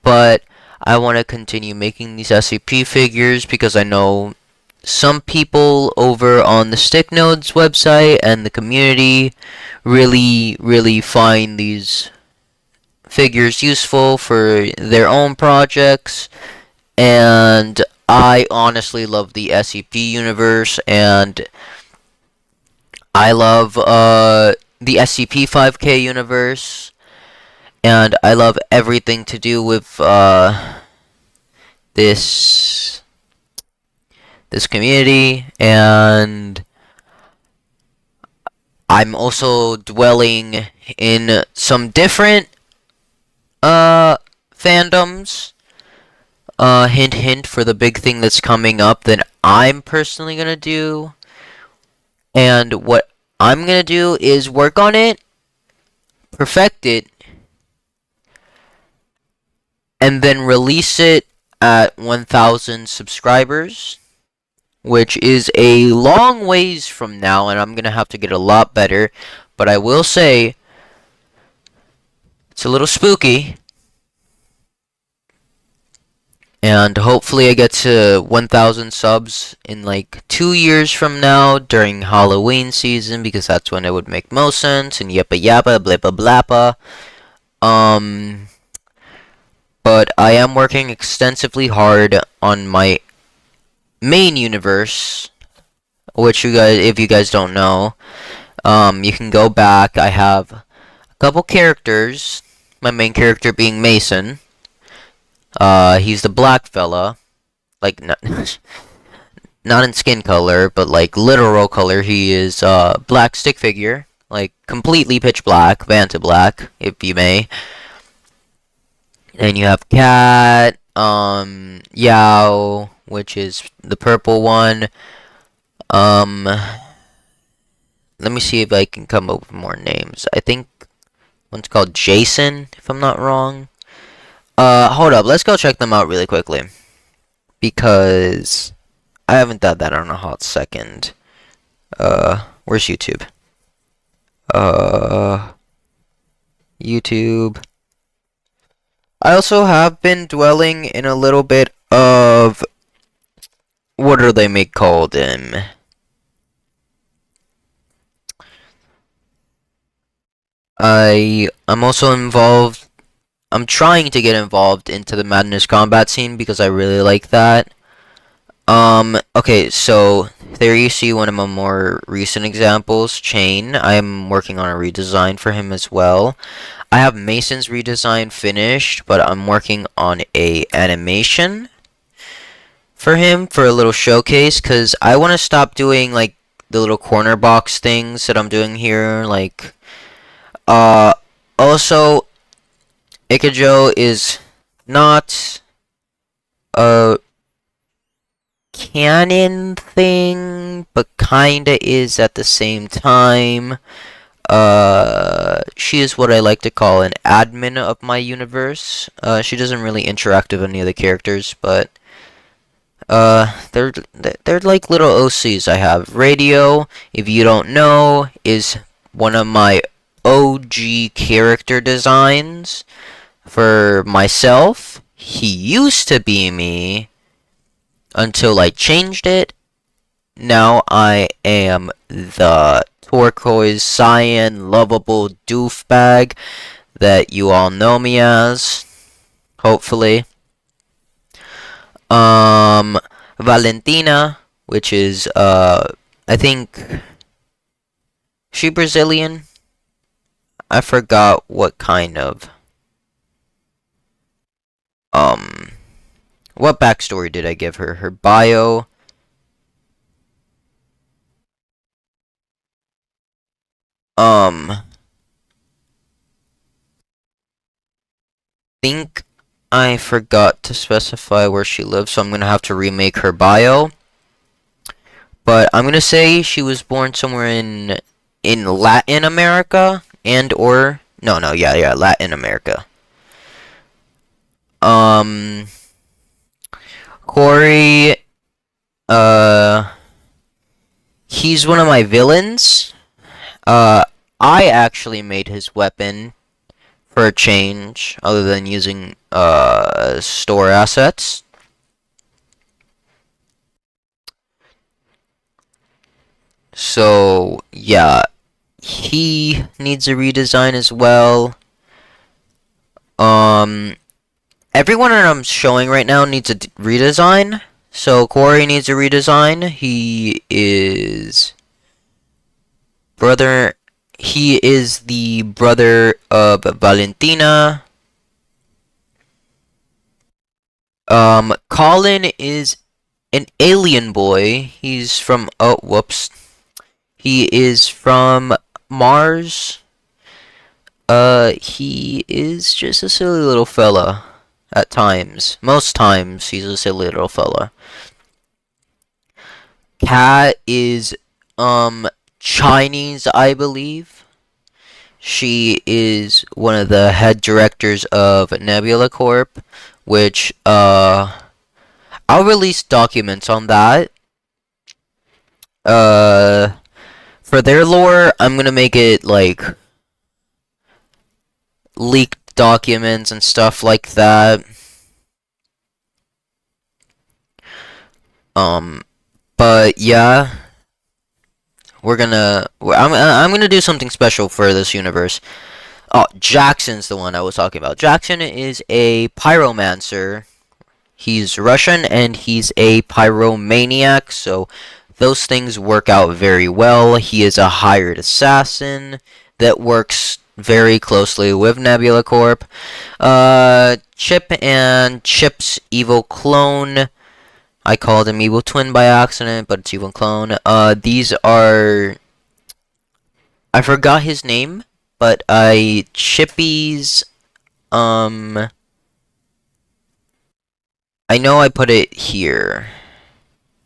but I want to continue making these SCP figures because I know some people over on the Stick Nodes website and the community really find these figures useful for their own projects, and I honestly love the SCP universe, and I love the SCP-5K universe, and I love everything to do with this community, and I'm also dwelling in some different fandoms. Hint hint for the big thing that's coming up that I'm personally gonna do. And what I'm gonna do is work on it, perfect it, and then release it at 1,000 subscribers, which is a long ways from now, and I'm gonna have to get a lot better. But I will say, it's a little spooky. And hopefully I get to 1,000 subs in like 2 years from now during Halloween season, because that's when it would make most sense, and yappa yappa blippa blappa. but I am working extensively hard on my main universe, which you guys, if you guys don't know, you can go back. I have a couple characters. My main character being Mason. He's the black fella, like not, not in skin color, but like literal color. He is black stick figure, like completely pitch black, Vanta black, if you may. And you have Cat, Yao, which is the purple one. Let me see if I can come up with more names. I think one's called Jason, if I'm not wrong. Hold up, let's go check them out really quickly. Because I haven't done that in a hot second. Where's YouTube? YouTube. I also have been dwelling in a little bit of... What are they make called in? I'm also involved. I'm trying to get involved into the Madness combat scene because I really like that. Okay, so there you see one of my more recent examples, Chain. I'm working on a redesign for him as well. I have Mason's redesign finished, but I'm working on a animation for him for a little showcase because I want to stop doing like the little corner box things that I'm doing here, like also, Ikajo is not a canon thing, but kinda is at the same time. She is what I like to call an admin of my universe. She doesn't really interact with any of the characters, but they're like little OCs I have. Radio, if you don't know, is one of my OG character designs for myself. He used to be me until I changed it. Now I am the turquoise cyan lovable doofbag that you all know me as, hopefully. Valentina, which is I think she Brazilian. I forgot what kind of what backstory did I give her? Her bio. Think I forgot to specify where she lives, so I'm gonna have to remake her bio. But I'm gonna say she was born somewhere in Latin America and or yeah, Latin America. Corey, he's one of my villains. I actually made his weapon for a change, other than using, store assets. So, yeah, he needs a redesign as well. Everyone that I'm showing right now needs a redesign. So, Corey needs a redesign. He is the brother of Valentina. Colin is an alien boy. He's from, oh, whoops. He is from Mars. He is just a silly little fella at times. Most times, he's a silly little fella. Kat is, Chinese, I believe. She is one of the head directors of Nebula Corp, which, I'll release documents on that. For their lore, I'm gonna make it, like, leaked documents and stuff like that. But yeah, I'm gonna do something special for this universe. Oh, Jackson's the one I was talking about. Jackson is a pyromancer. He's Russian and he's a pyromaniac, so those things work out very well. He is a hired assassin that works very closely with Nebula Corp. Chip and Chip's evil clone. I called him evil twin by accident, but it's evil clone. These are... I forgot his name, but Chippy's... I know I put it here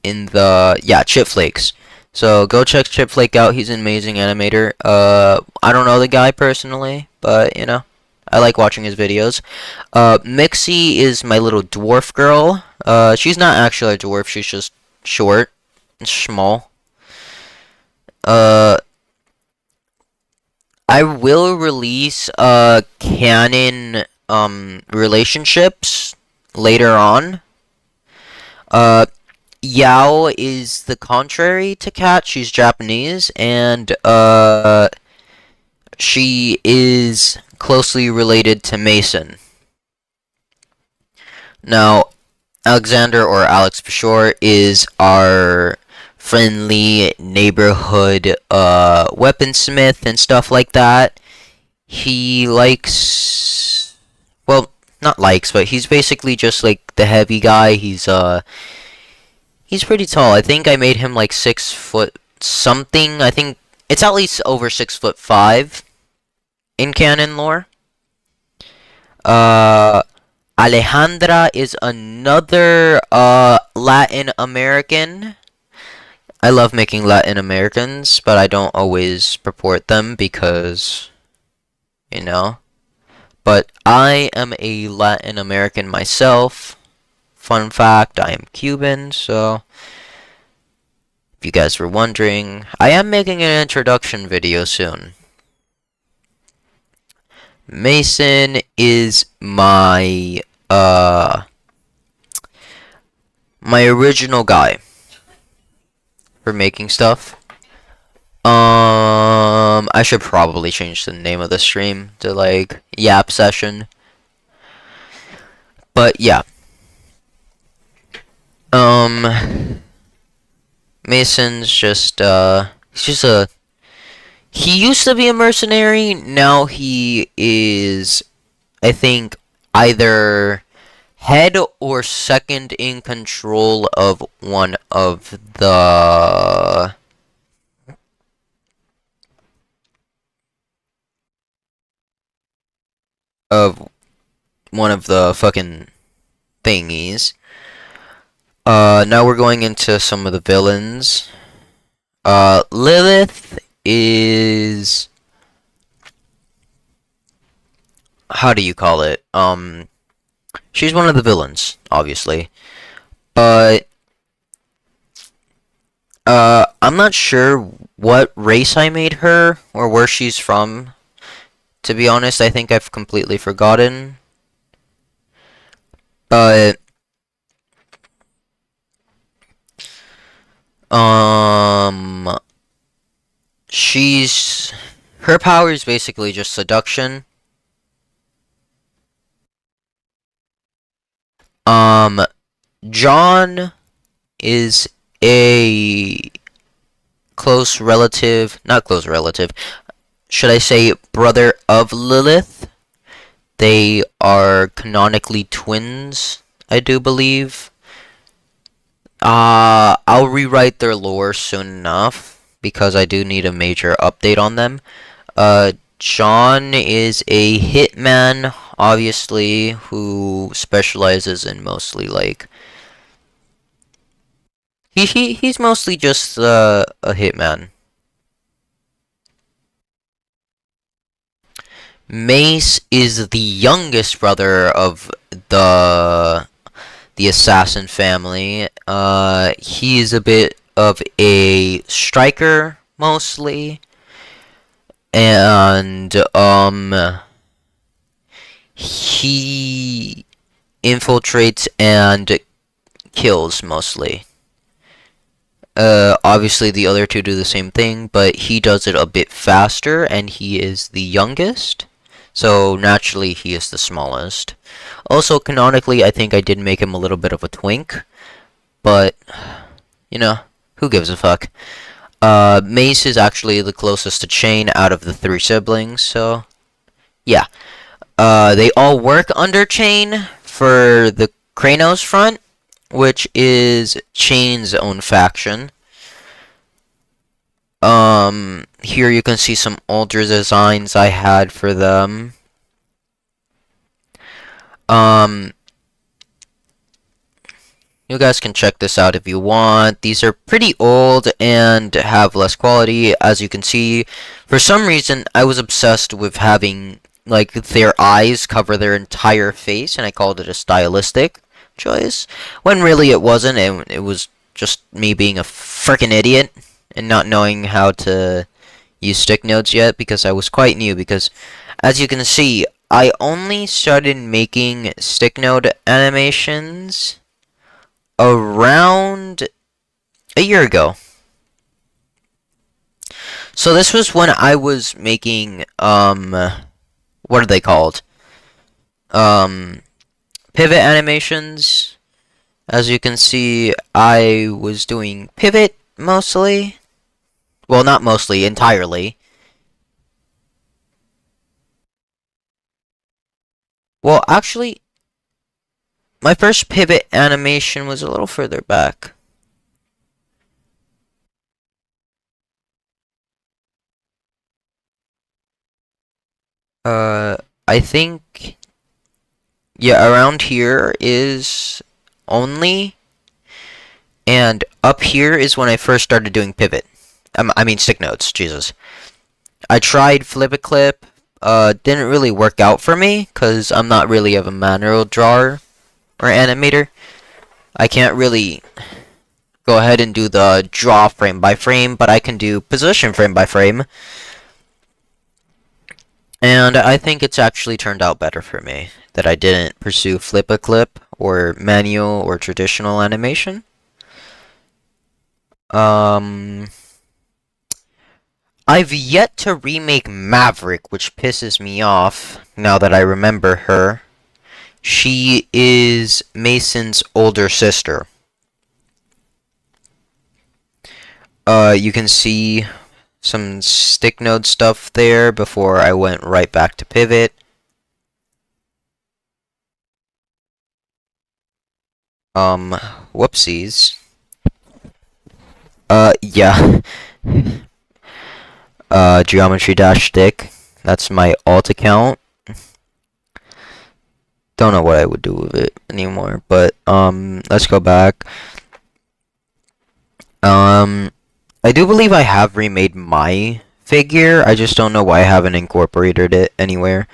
in the Chip Flakes. So go check Chip Flake out. He's an amazing animator. I don't know the guy personally, but you know, I like watching his videos. Mixie is my little dwarf girl. She's not actually a dwarf. She's just short and small. I will release canon relationships later on. Yao is the contrary to Kat. She's Japanese, and she is closely related to Mason. Now, Alexander, or Alex for short, is our friendly neighborhood weaponsmith and stuff like that. He likes, well, not likes, but he's basically just like the heavy guy. He's pretty tall. I think I made him like 6 foot something. I think it's at least over 6'5" in canon lore. Alejandra is another Latin American. I love making Latin Americans, but I don't always purport them because, you know. But I am a Latin American myself. Fun fact, I am Cuban, so if you guys were wondering, I am making an introduction video soon. Mason is my my original guy for making stuff. I should probably change the name of the stream to like Yap Session. But yeah. Mason's just he used to be a mercenary, now he is, I think, either head or second in control of one of the fucking thingies. Now we're going into some of the villains. Lilith is... how do you call it? She's one of the villains, obviously. But, I'm not sure what race I made her, or where she's from. To be honest, I think I've completely forgotten. But... her power is basically just seduction. John is a close relative, not close relative, should I say brother of Lilith. They are canonically twins, I do believe. I'll rewrite their lore soon enough, because I do need a major update on them. John is a hitman, obviously, who specializes in mostly, like... He's mostly just, a hitman. Mace is the youngest brother of the assassin family. He is a bit of a striker, mostly. And, he infiltrates and kills, mostly. Obviously the other two do the same thing, but he does it a bit faster, and he is the youngest. So naturally, he is the smallest. Also, canonically, I think I did make him a little bit of a twink, but you know, who gives a fuck? Mace is actually the closest to Chain out of the three siblings, so yeah. They all work under Chain for the Kranos front, which is Chain's own faction. Here you can see some older designs I had for them. Um, you guys can check this out if you want. These are pretty old and have less quality, as you can see. For some reason, I was obsessed with having, like, their eyes cover their entire face, and I called it a stylistic choice, when really it wasn't, and it was just me being a freaking idiot and not knowing how to use stick nodes yet, because I was quite new, because as you can see, I only started making stick node animations around a year ago. So this was when I was making, what are they called? Pivot animations. As you can see, I was doing pivot mostly. Well, not mostly, entirely. Well, actually, my first pivot animation was a little further back. I think, yeah, around here is only, and up here is when I first started doing pivot. I mean stick nodes, Jesus. I tried flip a clip, didn't really work out for me, because I'm not really of a manual drawer or animator. I can't really go ahead and do the draw frame by frame, but I can do position frame by frame. And I think it's actually turned out better for me that I didn't pursue flip a clip or manual or traditional animation. I've yet to remake Maverick, which pisses me off now that I remember her. She is Mason's older sister. You can see some stick node stuff there before I went right back to pivot. Whoopsies. Yeah. Geometry dash stick. That's my alt account. Don't know what I would do with it anymore, but, let's go back. I do believe I have remade my figure. I just don't know why I haven't incorporated it anywhere.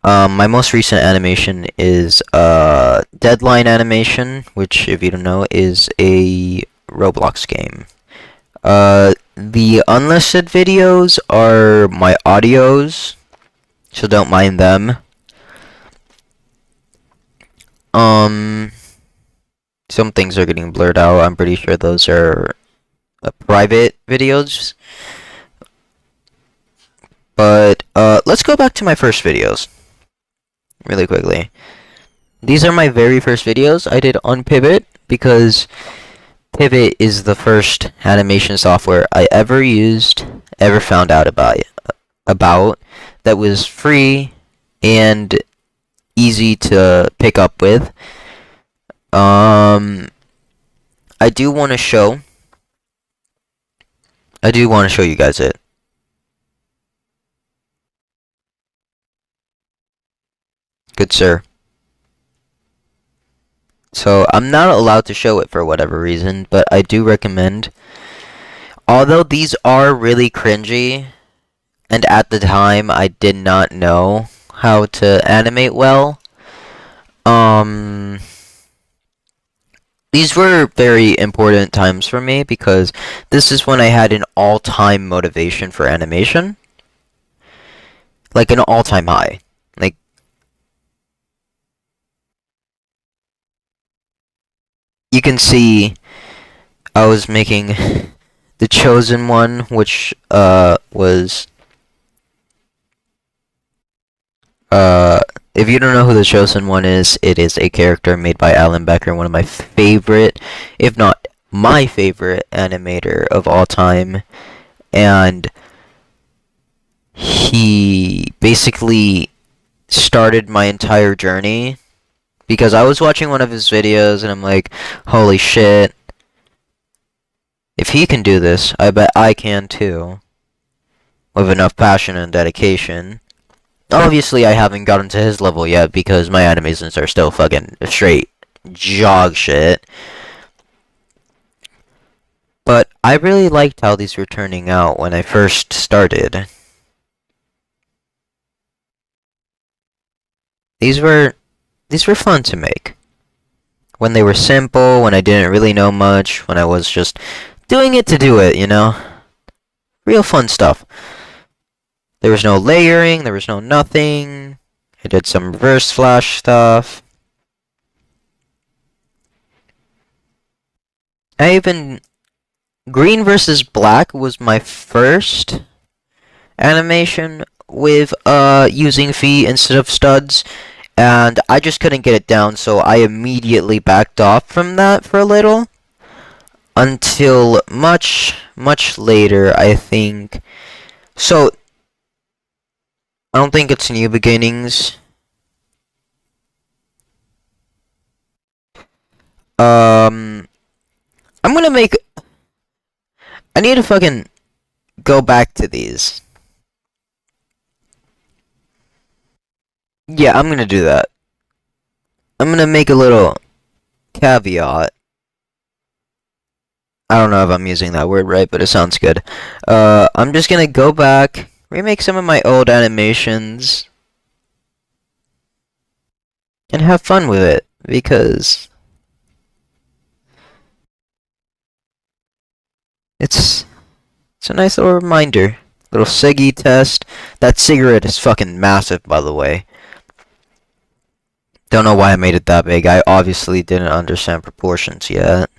My most recent animation is Deadline animation, which, if you don't know, is a Roblox game. The unlisted videos are my audios, so don't mind them. Some things are getting blurred out. I'm pretty sure those are private videos. But, let's go back to my first videos. Really quickly. These are my very first videos I did on Pivot, because Pivot is the first animation software I ever used, ever found out about that was free and easy to pick up with. I do want to show you guys it. Good sir. So, I'm not allowed to show it for whatever reason, but I do recommend. Although these are really cringy, and at the time I did not know how to animate well, these were very important times for me, because this is when I had an all-time motivation for animation. Like, an all-time high. Like, you can see I was making the chosen one, which was Uh, if you don't know who the Chosen One is, it is a character made by Alan Becker, one of my favorite, if not my favorite animator of all time. And he basically started my entire journey because I was watching one of his videos and I'm like, holy shit, if he can do this, I bet I can too. With enough passion and dedication. Obviously, I haven't gotten to his level yet because my animations are still fucking straight jog shit. But I really liked how these were turning out when I first started. These were fun to make. When they were simple, when I didn't really know much, when I was just doing it to do it, you know? Real fun stuff. There was no layering, there was no nothing. I did some reverse flash stuff. Green versus black was my first animation with using feet instead of studs, and I just couldn't get it down, so I immediately backed off from that for a little. Until much later, I think. So I don't think it's New Beginnings. I'm gonna make. I need to fucking go back to these. Yeah, I'm gonna do that. I'm gonna make a little caveat. I don't know if I'm using that word right, but it sounds good. I'm just gonna go back, remake some of my old animations, and have fun with it, because it's a nice little reminder. Little Siggy test. That cigarette is fucking massive, by the way. Don't know why I made it that big. I obviously didn't understand proportions yet.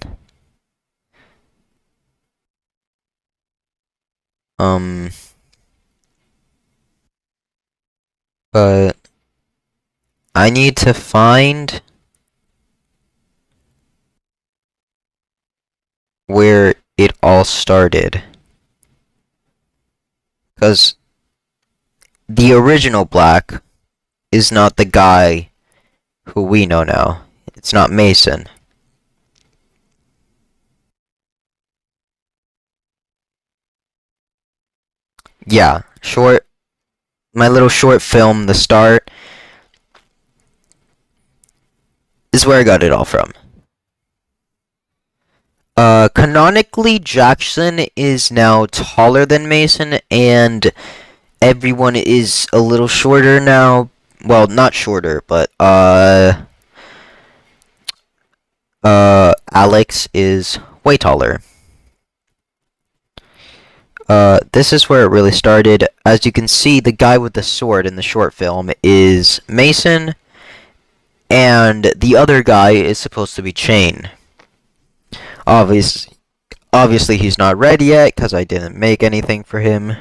But I need to find where it all started. Because the original Black is not the guy who we know now. It's not Mason. Yeah, my little short film, The Start, is where I got it all from. Canonically, Jackson is now taller than Mason, and everyone is a little shorter now. Well, not shorter, but, Alex is way taller. This is where it really started. As you can see, the guy with the sword in the short film is Mason, and the other guy is supposed to be Chain. Obviously he's not ready yet, because I didn't make anything for him.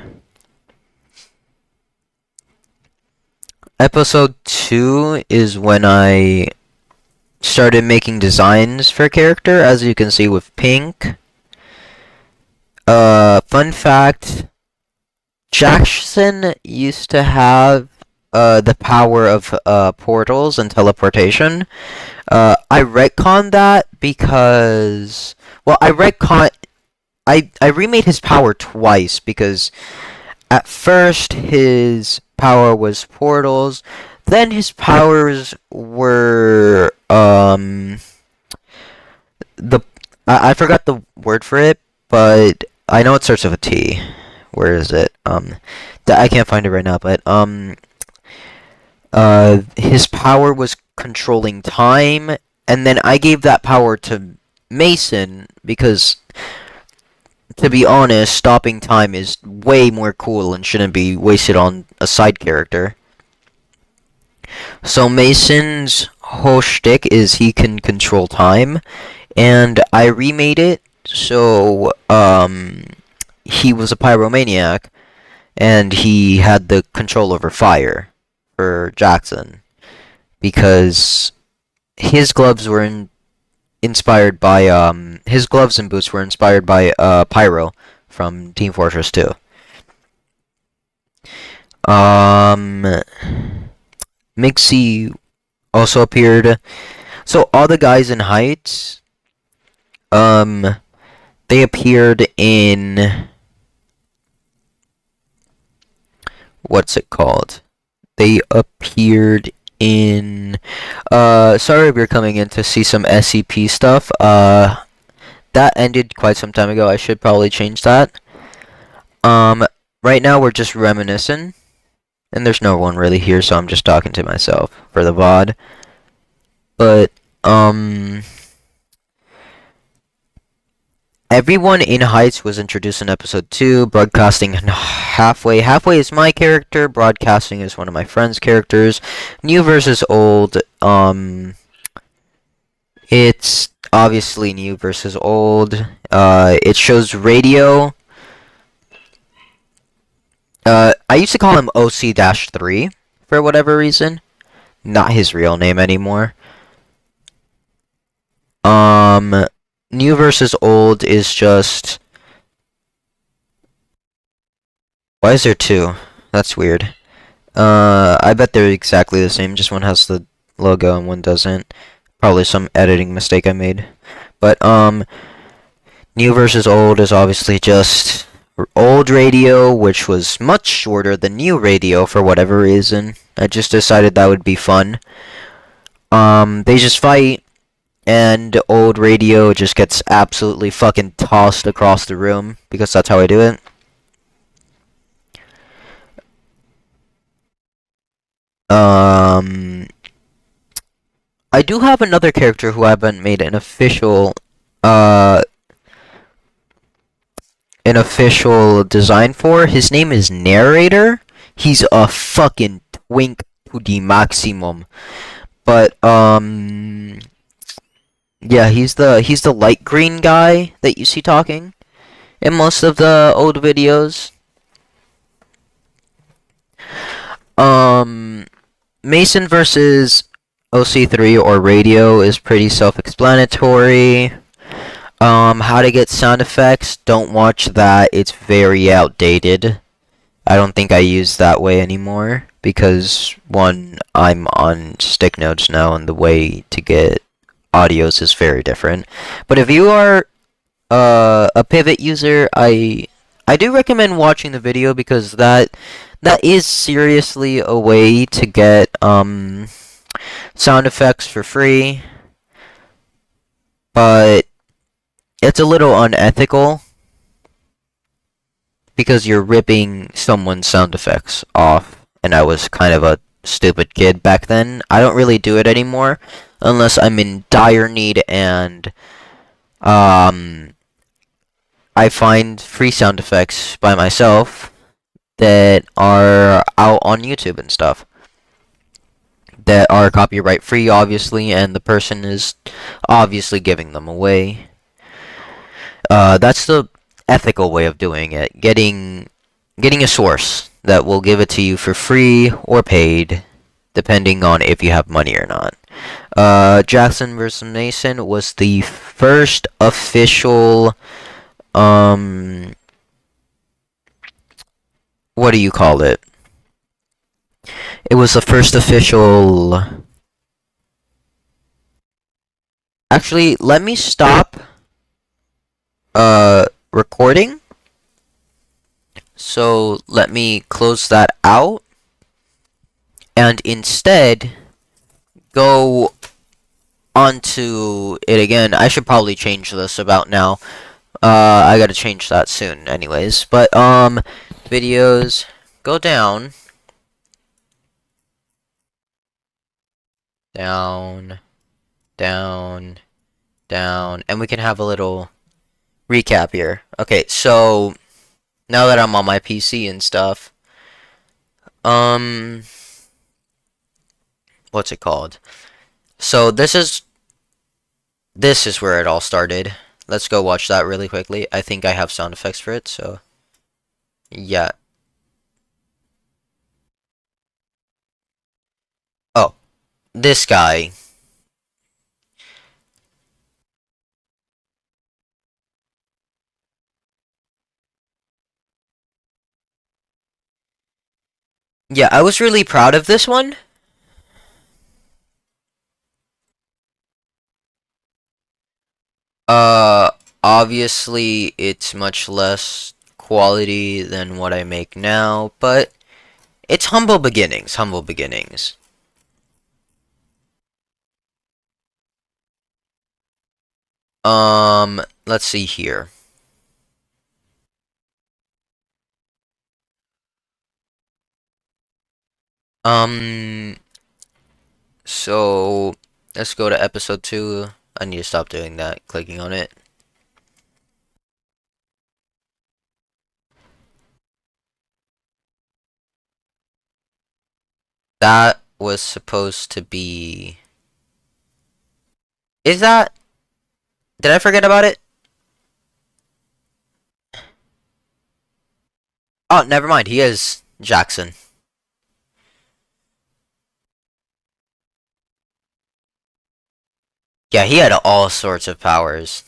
Episode 2 is when I started making designs for a character, as you can see with Pink. Fun fact, Jackson used to have the power of portals and teleportation. I retconned that because, well, I remade his power twice, because at first his power was portals, then his powers were I forgot the word for it, but I know it starts with a T. Where is it? I can't find it right now, but his power was controlling time, and then I gave that power to Mason because, to be honest, stopping time is way more cool and shouldn't be wasted on a side character. So Mason's whole shtick is he can control time, and I remade it so he was a pyromaniac, and he had the control over fire. for Jackson because his gloves were inspired by his gloves and boots were inspired by Pyro from Team Fortress 2. Um, Mixie also appeared. So all the guys in Heights, um, they appeared in what's it called? They appeared in sorry if you're coming in to see some SCP stuff. That ended quite some time ago. I should probably change that. Um right now we're just reminiscing and there's no one really here, so I'm just talking to myself for the VOD. But everyone in Heights was introduced in episode 2, broadcasting halfway. Halfway is my character, broadcasting is one of my friend's characters. New versus old, it's obviously new versus old. It shows radio. I used to call him OC-3 for whatever reason. Not his real name anymore. New versus old is just... Why is there two? That's weird. I bet they're exactly the same, just one has the logo and one doesn't. Probably some editing mistake I made. But, new versus old is obviously just old radio, which was much shorter than new radio for whatever reason. I just decided that would be fun. They just fight, and old radio just gets absolutely fucking tossed across the room, because that's how I do it. I do have another character who I haven't made an official design for. His name is Narrator. He's a fucking twink to the maximum. But yeah, he's the light green guy that you see talking in most of the old videos. Mason versus OC3 or radio is pretty self-explanatory. How to get sound effects, don't watch that, it's very outdated. I don't think I use that way anymore, because, one, I'm on stick notes now, and the way to get audios is very different. But if you are a pivot user, I do recommend watching the video, because that is seriously a way to get sound effects for free, but it's a little unethical because you're ripping someone's sound effects off, and I was kind of a stupid kid back then. I don't really do it anymore unless I'm in dire need and I find free sound effects by myself that are out on YouTube and stuff, that are copyright free, obviously, and the person is obviously giving them away. That's the ethical way of doing it. Getting a source that will give it to you for free or paid, depending on if you have money or not. Jackson vs. Mason was the first official, what do you call it? It was the first official... Actually, let me stop recording. So let me close that out and instead go onto it again. I should probably change this about now. I gotta change that soon anyways. But videos, go down, down, down, down, and we can have a little recap here. Okay, so now that I'm on my PC and stuff, what's it called? So this is where it all started. Let's go watch that really quickly. I think I have sound effects for it, so yeah. this guy. Yeah, I was really proud of this one. Uh, Obviously, it's much less quality than what I make now, but it's humble beginnings, humble beginnings. Let's see here. Um, so let's go to episode 2. I need to stop doing that, clicking on it. That was supposed to be... Is that... Did I forget about it? Oh, never mind. He is Jackson. Yeah, he had all sorts of powers.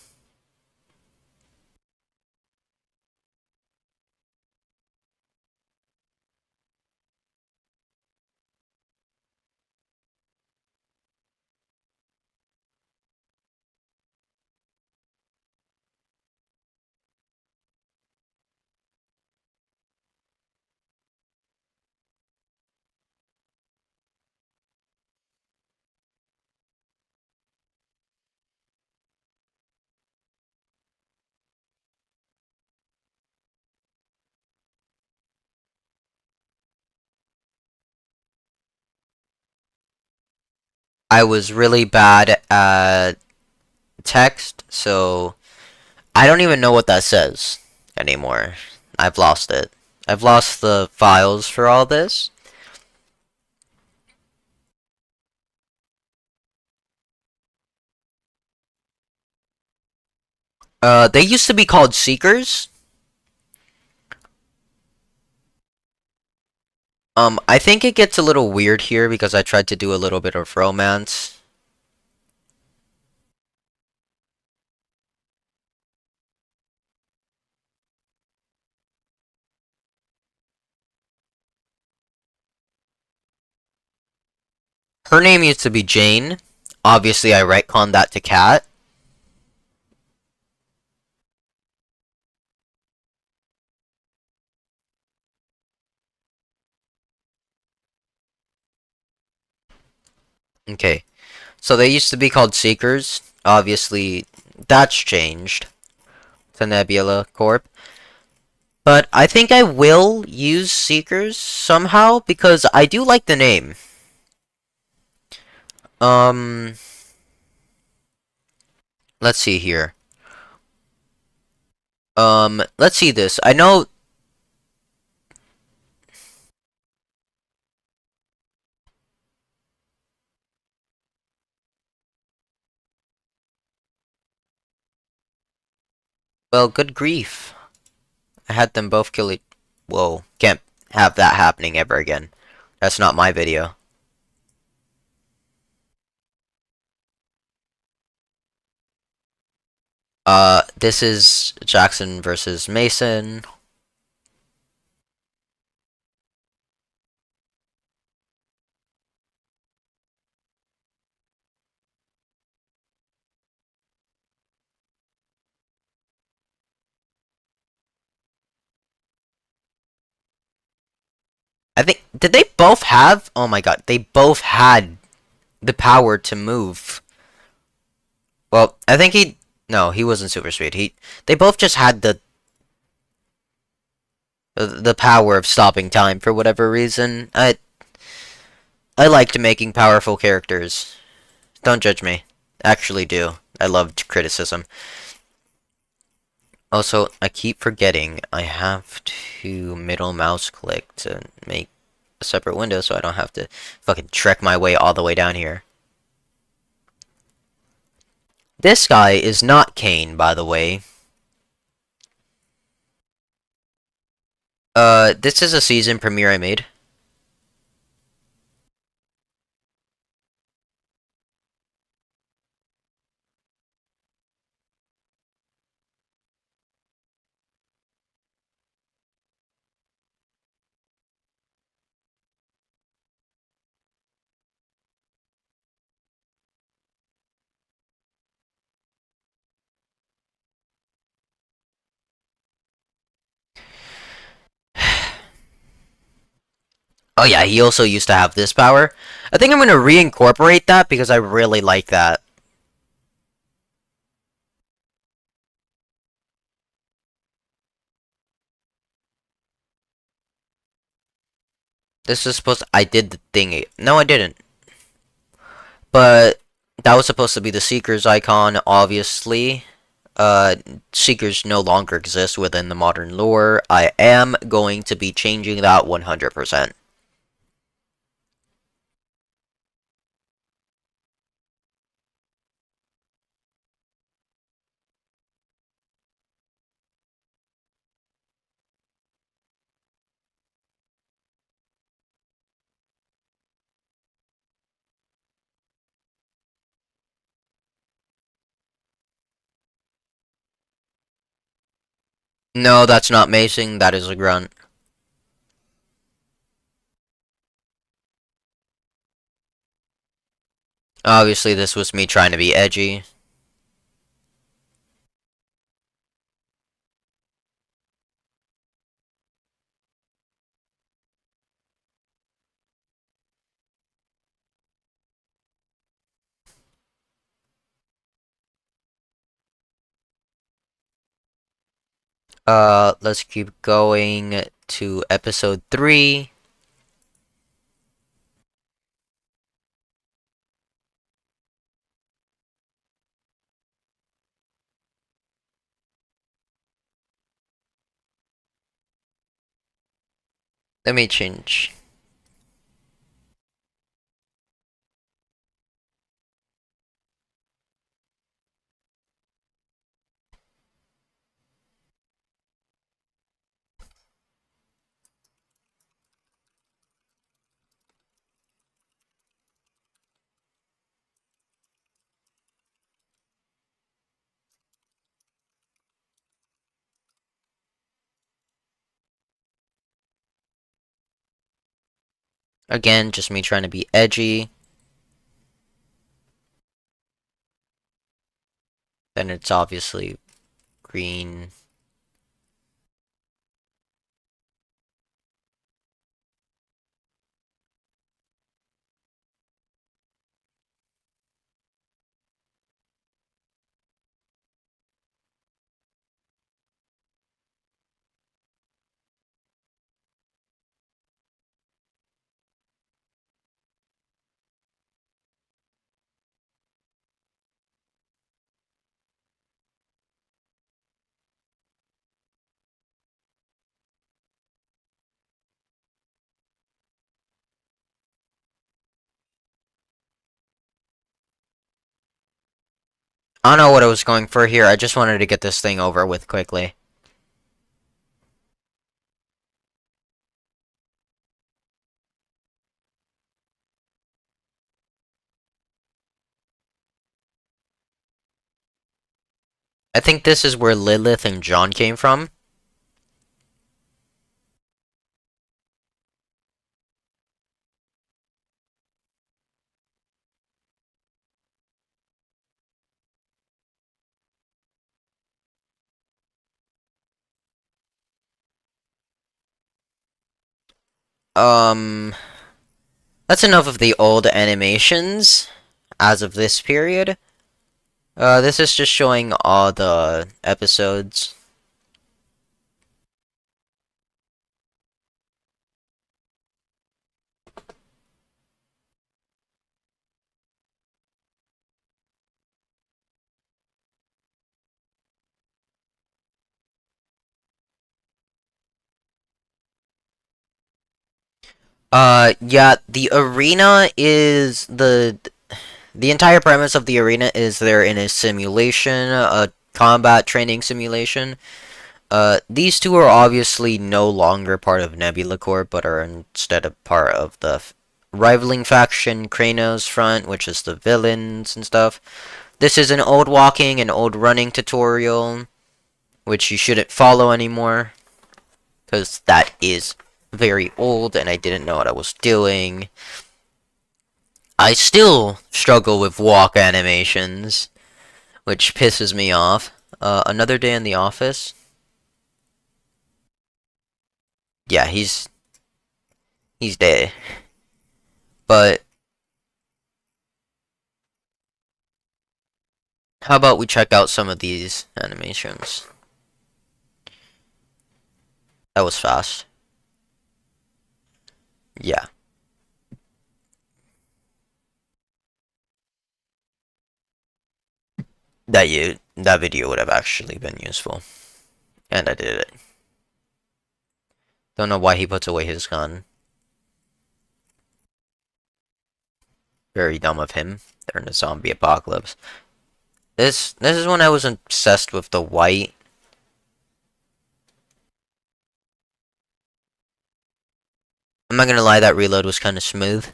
I was really bad at text, so I don't even know what that says anymore. I've lost it. I've lost the files for all this. They used to be called Seekers. I think it gets a little weird here because I tried to do a little bit of romance. Her name used to be Jane. Obviously, I retconned that to Cat. Okay, so they used to be called Seekers. Obviously, that's changed to Nebula Corp. But I think I will use Seekers somehow because I do like the name. Um, let's see here. Let's see this. I know. Well, good grief. I had them both kill each. Whoa, can't have that happening ever again. That's not my video. This is Jackson versus Mason. I think, did they both have? Oh my god, they both had the power to move. Well, I think he. No, he wasn't super speed. They both just had the power of stopping time for whatever reason. I liked making powerful characters. Don't judge me. Actually do. I loved criticism. Also, I keep forgetting I have to middle mouse click to make a separate window so I don't have to fucking trek my way all the way down here. This guy is not Kane, by the way. This is a season premiere I made. Oh yeah, he also used to have this power. I think I'm gonna reincorporate that because I really like that. This is supposed to, I did the thing. No, I didn't. But that was supposed to be the Seeker's icon, obviously. Uh, Seekers no longer exist within the modern lore. I am going to be changing that 100%. No, that's not macing, that is a grunt. Obviously, this was me trying to be edgy. Let's keep going to episode 3. Let me change. Again, just me trying to be edgy. Then it's obviously green. I don't know what I was going for here. I just wanted to get this thing over with quickly. I think this is where Lilith and John came from. Um, that's enough of the old animations as of this period. This is just showing all the episodes. Yeah, the arena is the entire premise of the arena is they're in a simulation, a combat training simulation. These two are obviously no longer part of Nebula Corps, but are instead a part of the rivaling faction Kranos Front, which is the villains and stuff. This is an old walking and old running tutorial, which you shouldn't follow anymore, because that is very old and I didn't know what I was doing. I still struggle with walk animations, which pisses me off. Another day in the office. Yeah, he's he's dead. But how about we check out some of these animations? That was fast. Yeah. That video would have actually been useful. And I did it. Don't know why he puts away his gun. Very dumb of him. They're in a zombie apocalypse. This is when I was obsessed with the white. I'm not gonna lie, that reload was kind of smooth.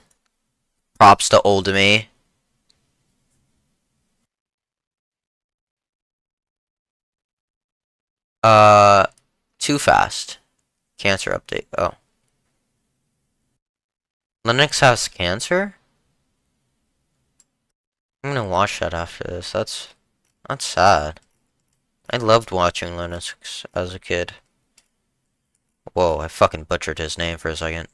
Props to old me. Uh, too fast. Cancer update. Oh. Linux has cancer? I'm gonna watch that after this. That's sad. I loved watching Linux as a kid. Whoa, I fucking butchered his name for a second.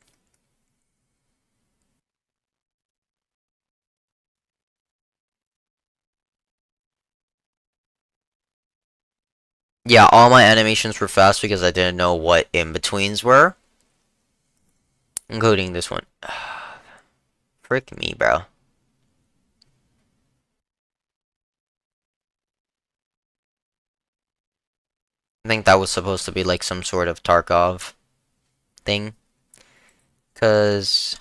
Yeah, all my animations were fast because I didn't know what in-betweens were. Including this one. Frick me, bro. I think that was supposed to be like some sort of Tarkov thing. Because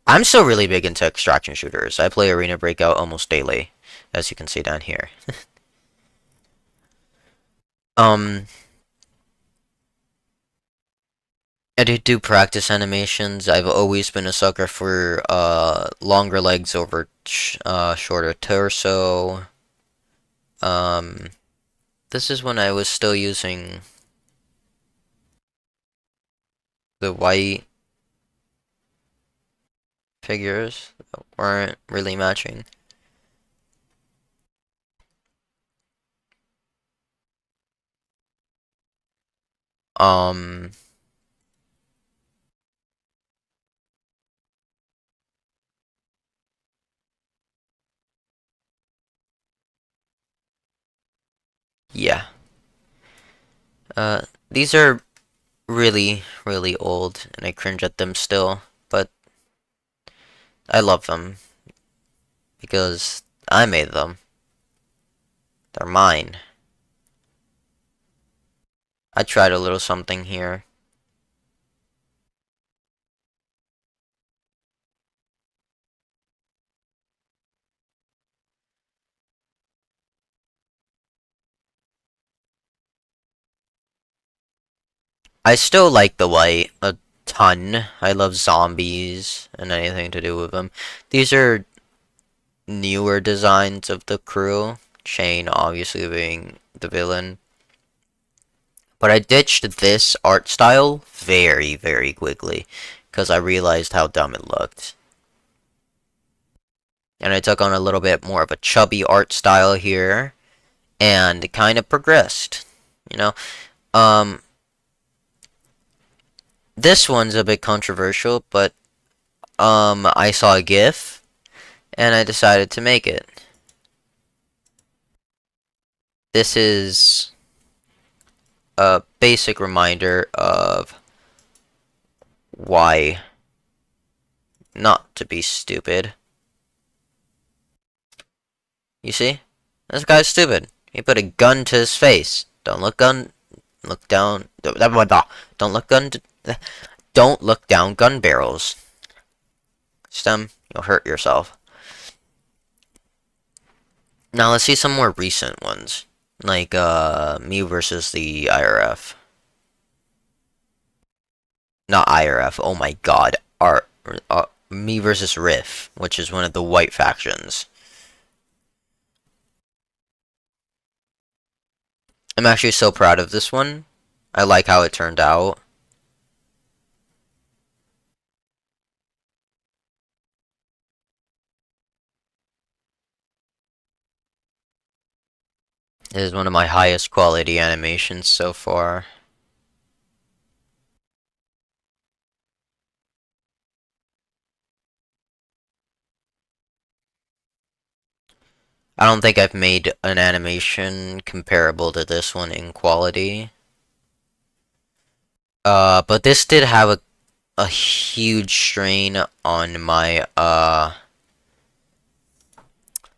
I'm still really big into extraction shooters. I play Arena Breakout almost daily, as you can see down here. um, I do practice animations. I've always been a sucker for longer legs over shorter torso. Um, this is when I was still using the white figures that weren't really matching. Um, yeah. These are really, really old, and I cringe at them still, but I love them because I made them. They're mine. I tried a little something here. I still like the white a ton. I love zombies and anything to do with them. These are newer designs of the crew. Shane obviously being the villain. But I ditched this art style very, very quickly because I realized how dumb it looked. And I took on a little bit more of a chubby art style here and kind of progressed. You know, um, this one's a bit controversial, but I saw a GIF and I decided to make it. This is a basic reminder of why not to be stupid. You see? This guy's stupid. He put a gun to his face. Don't look down. Don't look don't look down gun barrels. Stem, you'll hurt yourself. Now let's see some more recent ones. Like, me versus the IRF. Not IRF, oh my god. Me versus Riff, which is one of the white factions. I'm actually so proud of this one. I like how it turned out. It is one of my highest quality animations so far. I don't think I've made an animation comparable to this one in quality. But this did have a huge strain on my, I'm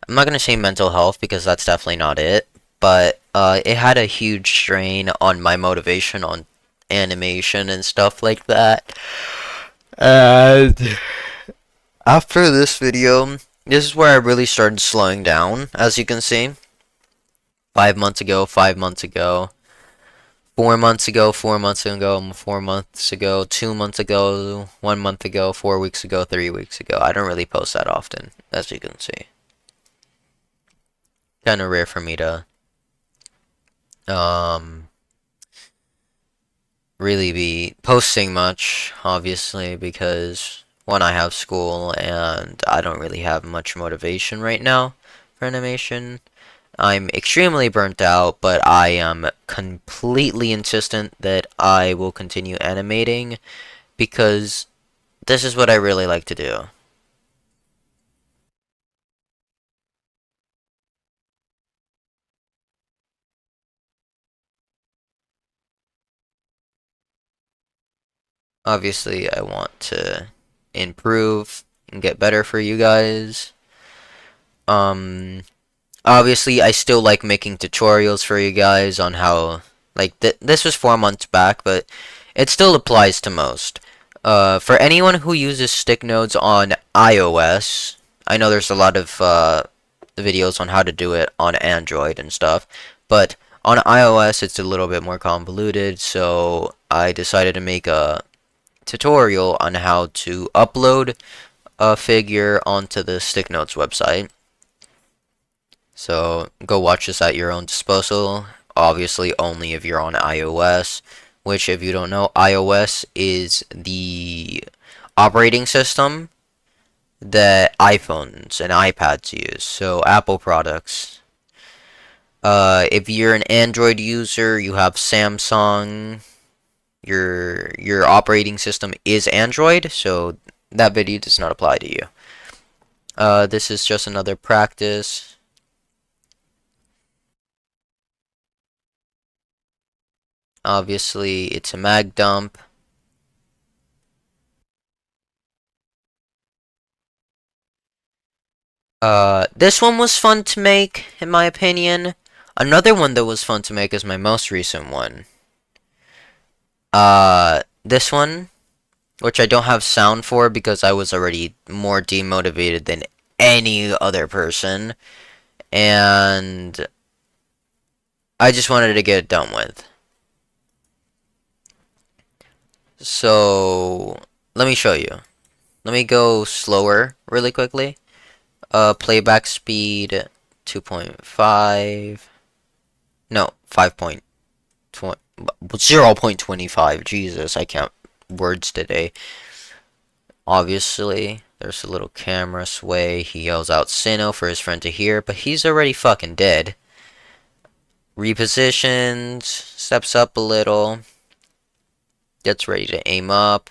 not gonna say mental health because that's definitely not it, but, it had a huge strain on my motivation on animation and stuff like that. And after this video, this is where I really started slowing down, as you can see. 5 months ago, 5 months ago, 4 months ago, 4 months ago, 4 months ago, 2 months ago, 1 month ago, 4 weeks ago, 3 weeks ago. I don't really post that often, as you can see. Kind of rare for me to, um, really be posting much, obviously, because one, I have school, and I don't really have much motivation right now for animation. I'm extremely burnt out, but I am completely insistent that I will continue animating because this is what I really like to do. Obviously, I want to improve and get better for you guys. Um, Obviously, I still like making tutorials for you guys on how, like, this was 4 months back, but it still applies to most. For anyone who uses stick nodes on iOS, I know there's a lot of, videos on how to do it on Android and stuff, but on iOS it's a little bit more convoluted, so I decided to make a tutorial on how to upload a figure onto the stick nodes website. So go watch this at your own disposal. Obviously, only if you're on iOS, which, if you don't know, iOS is the operating system that iPhones and iPads use. So Apple products. If you're an Android user, you have Samsung. Your operating system is Android, so that video does not apply to you. This is just another practice. Obviously, it's a mag dump. This one was fun to make, in my opinion. Another one that was fun to make is my most recent one. This one, which I don't have sound for because I was already more demotivated than any other person, and I just wanted to get it done with. So, let me show you. Let me go slower really quickly. Playback speed 2.5. No, 0.25. Jesus, I can't words today. Obviously, there's a little camera sway. He yells out Sinnoh for his friend to hear, but he's already fucking dead. Repositions, steps up a little, gets ready to aim up,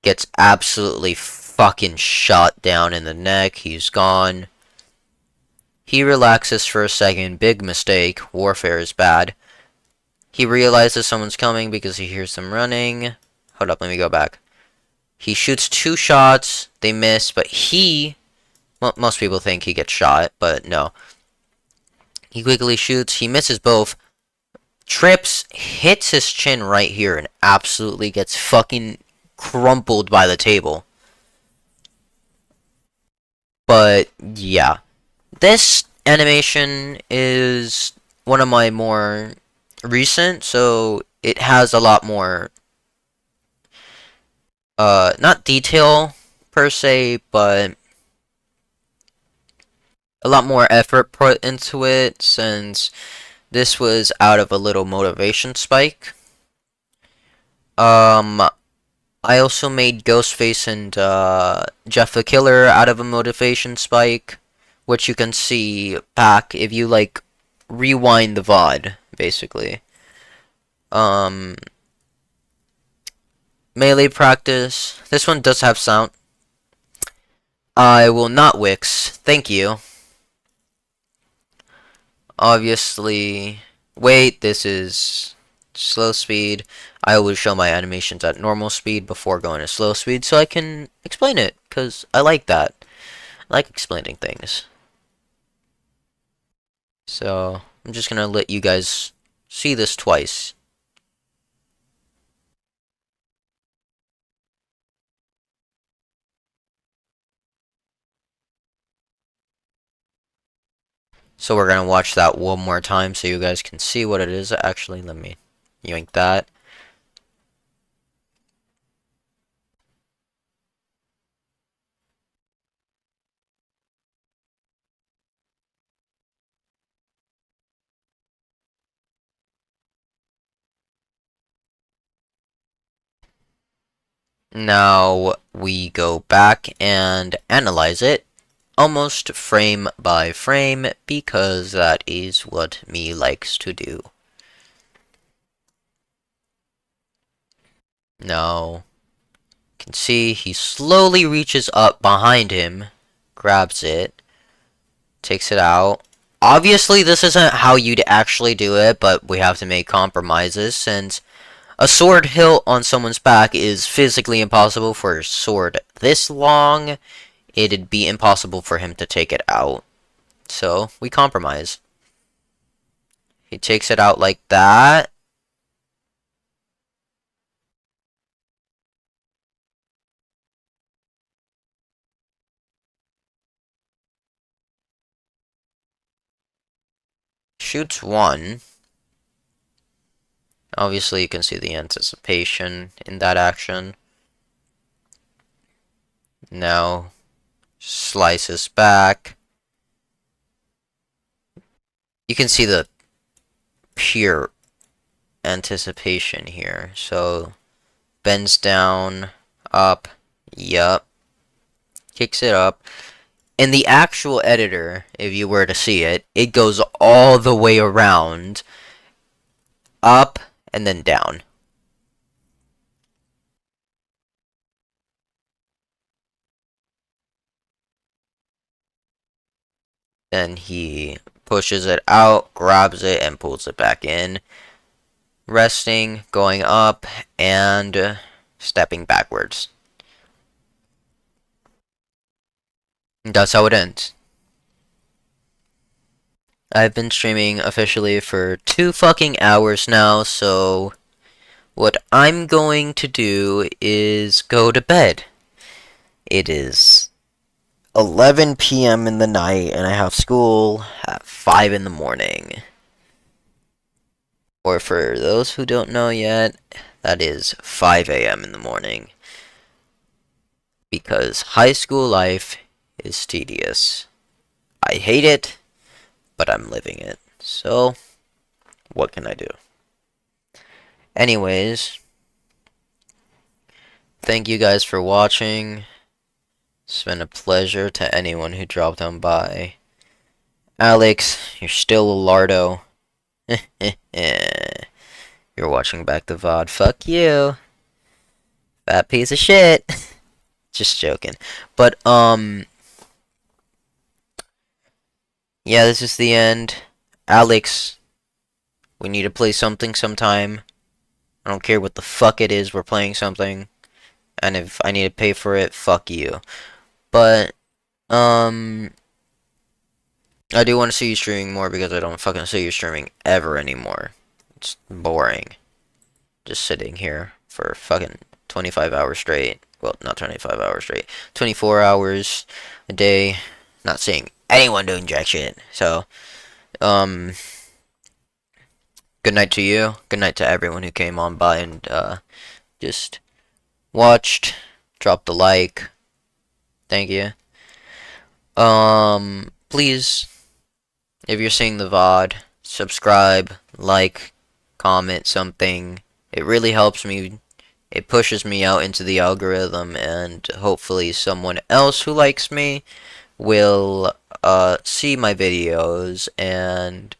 gets absolutely fucking shot down in the neck. He's gone. He relaxes for a second. Big mistake. Warfare is bad. He realizes someone's coming because he hears them running. Hold up, let me go back. He shoots 2 shots. They miss, but well, most people think he gets shot, but no. He quickly shoots. He misses both. Trips, hits his chin right here, and absolutely gets fucking crumpled by the table. But, yeah. This animation is one of my more recent, so it has a lot more, not detail per se, but a lot more effort put into it since this was out of a little motivation spike. I also made Ghostface and, Jeff the Killer out of a motivation spike, which you can see back if you, like, rewind the VOD, basically. Melee practice. This one does have sound. I will not Wix. Thank you. Obviously, wait, this is slow speed. I always show my animations at normal speed before going to slow speed so I can explain it, because I like that. I like explaining things. So, I'm just gonna let you guys see this twice. So we're gonna watch that one more time so you guys can see what it is. Actually, let me yoink that. Now we go back and analyze it almost frame by frame because that is what me likes to do. Now, you can see he slowly reaches up behind him, grabs it, takes it out. Obviously, this isn't how you'd actually do it, but we have to make compromises since a sword hilt on someone's back is physically impossible for a sword this long. It'd be impossible for him to take it out. So, we compromise. He takes it out like that. Shoots one. Obviously, you can see the anticipation in that action. Now, slices back. You can see the pure anticipation here. So, bends down, up, yup, kicks it up. In the actual editor, if you were to see it, it goes all the way around, up, and then down. Then he pushes it out, grabs it, and pulls it back in. Resting, going up, and stepping backwards. That's how it ends. I've been streaming officially for 2 fucking hours now, so what I'm going to do is go to bed. It is 11 p.m. in the night, and I have school at 5 in the morning. Or for those who don't know yet, that is 5 a.m. in the morning. Because high school life is tedious. I hate it, but I'm living it. So, what can I do? Anyways, thank you guys for watching. It's been a pleasure to anyone who dropped on by. Alex, you're still a lardo. You're watching back the VOD. Fuck you. Fat piece of shit. Just joking. But, yeah, this is the end. Alex, we need to play something sometime. I don't care what the fuck it is, we're playing something. And if I need to pay for it, fuck you. But, I do want to see you streaming more because I don't fucking see you streaming ever anymore. It's boring. Just sitting here for fucking 25 hours straight. Well, not 25 hours straight. 24 hours a day. Not seeing anyone doing jack shit. So, good night to you. Good night to everyone who came on by and, just watched. Dropped a like. Thank you. Please, if you're seeing the VOD, subscribe, like, comment something. It really helps me. It pushes me out into the algorithm, and hopefully someone else who likes me will see my videos and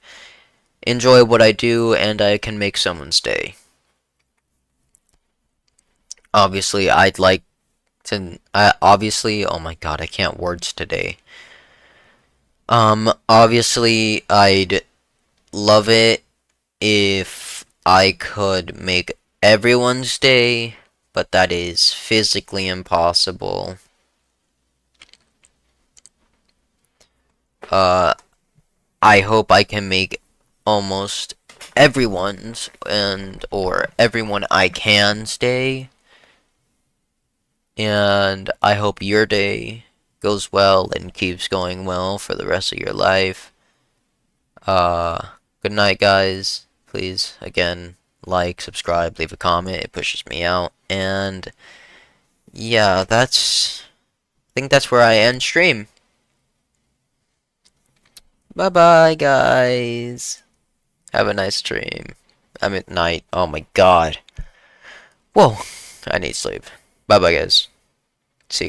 enjoy what I do, and I can make someone's day. Obviously, I'd like to, obviously, oh my god, I can't words today. Obviously, I'd love it if I could make everyone's day, but that is physically impossible. Uh, I hope I can make almost everyone's and or everyone I can stay. And I hope your day goes well and keeps going well for the rest of your life. Good night, guys. Please, again, like, subscribe, leave a comment. It pushes me out. And yeah, I think that's where I end stream. Bye bye, guys. Have a nice stream. I'm at night. Oh my god. Whoa. I need sleep. Bye bye, guys. See you guys.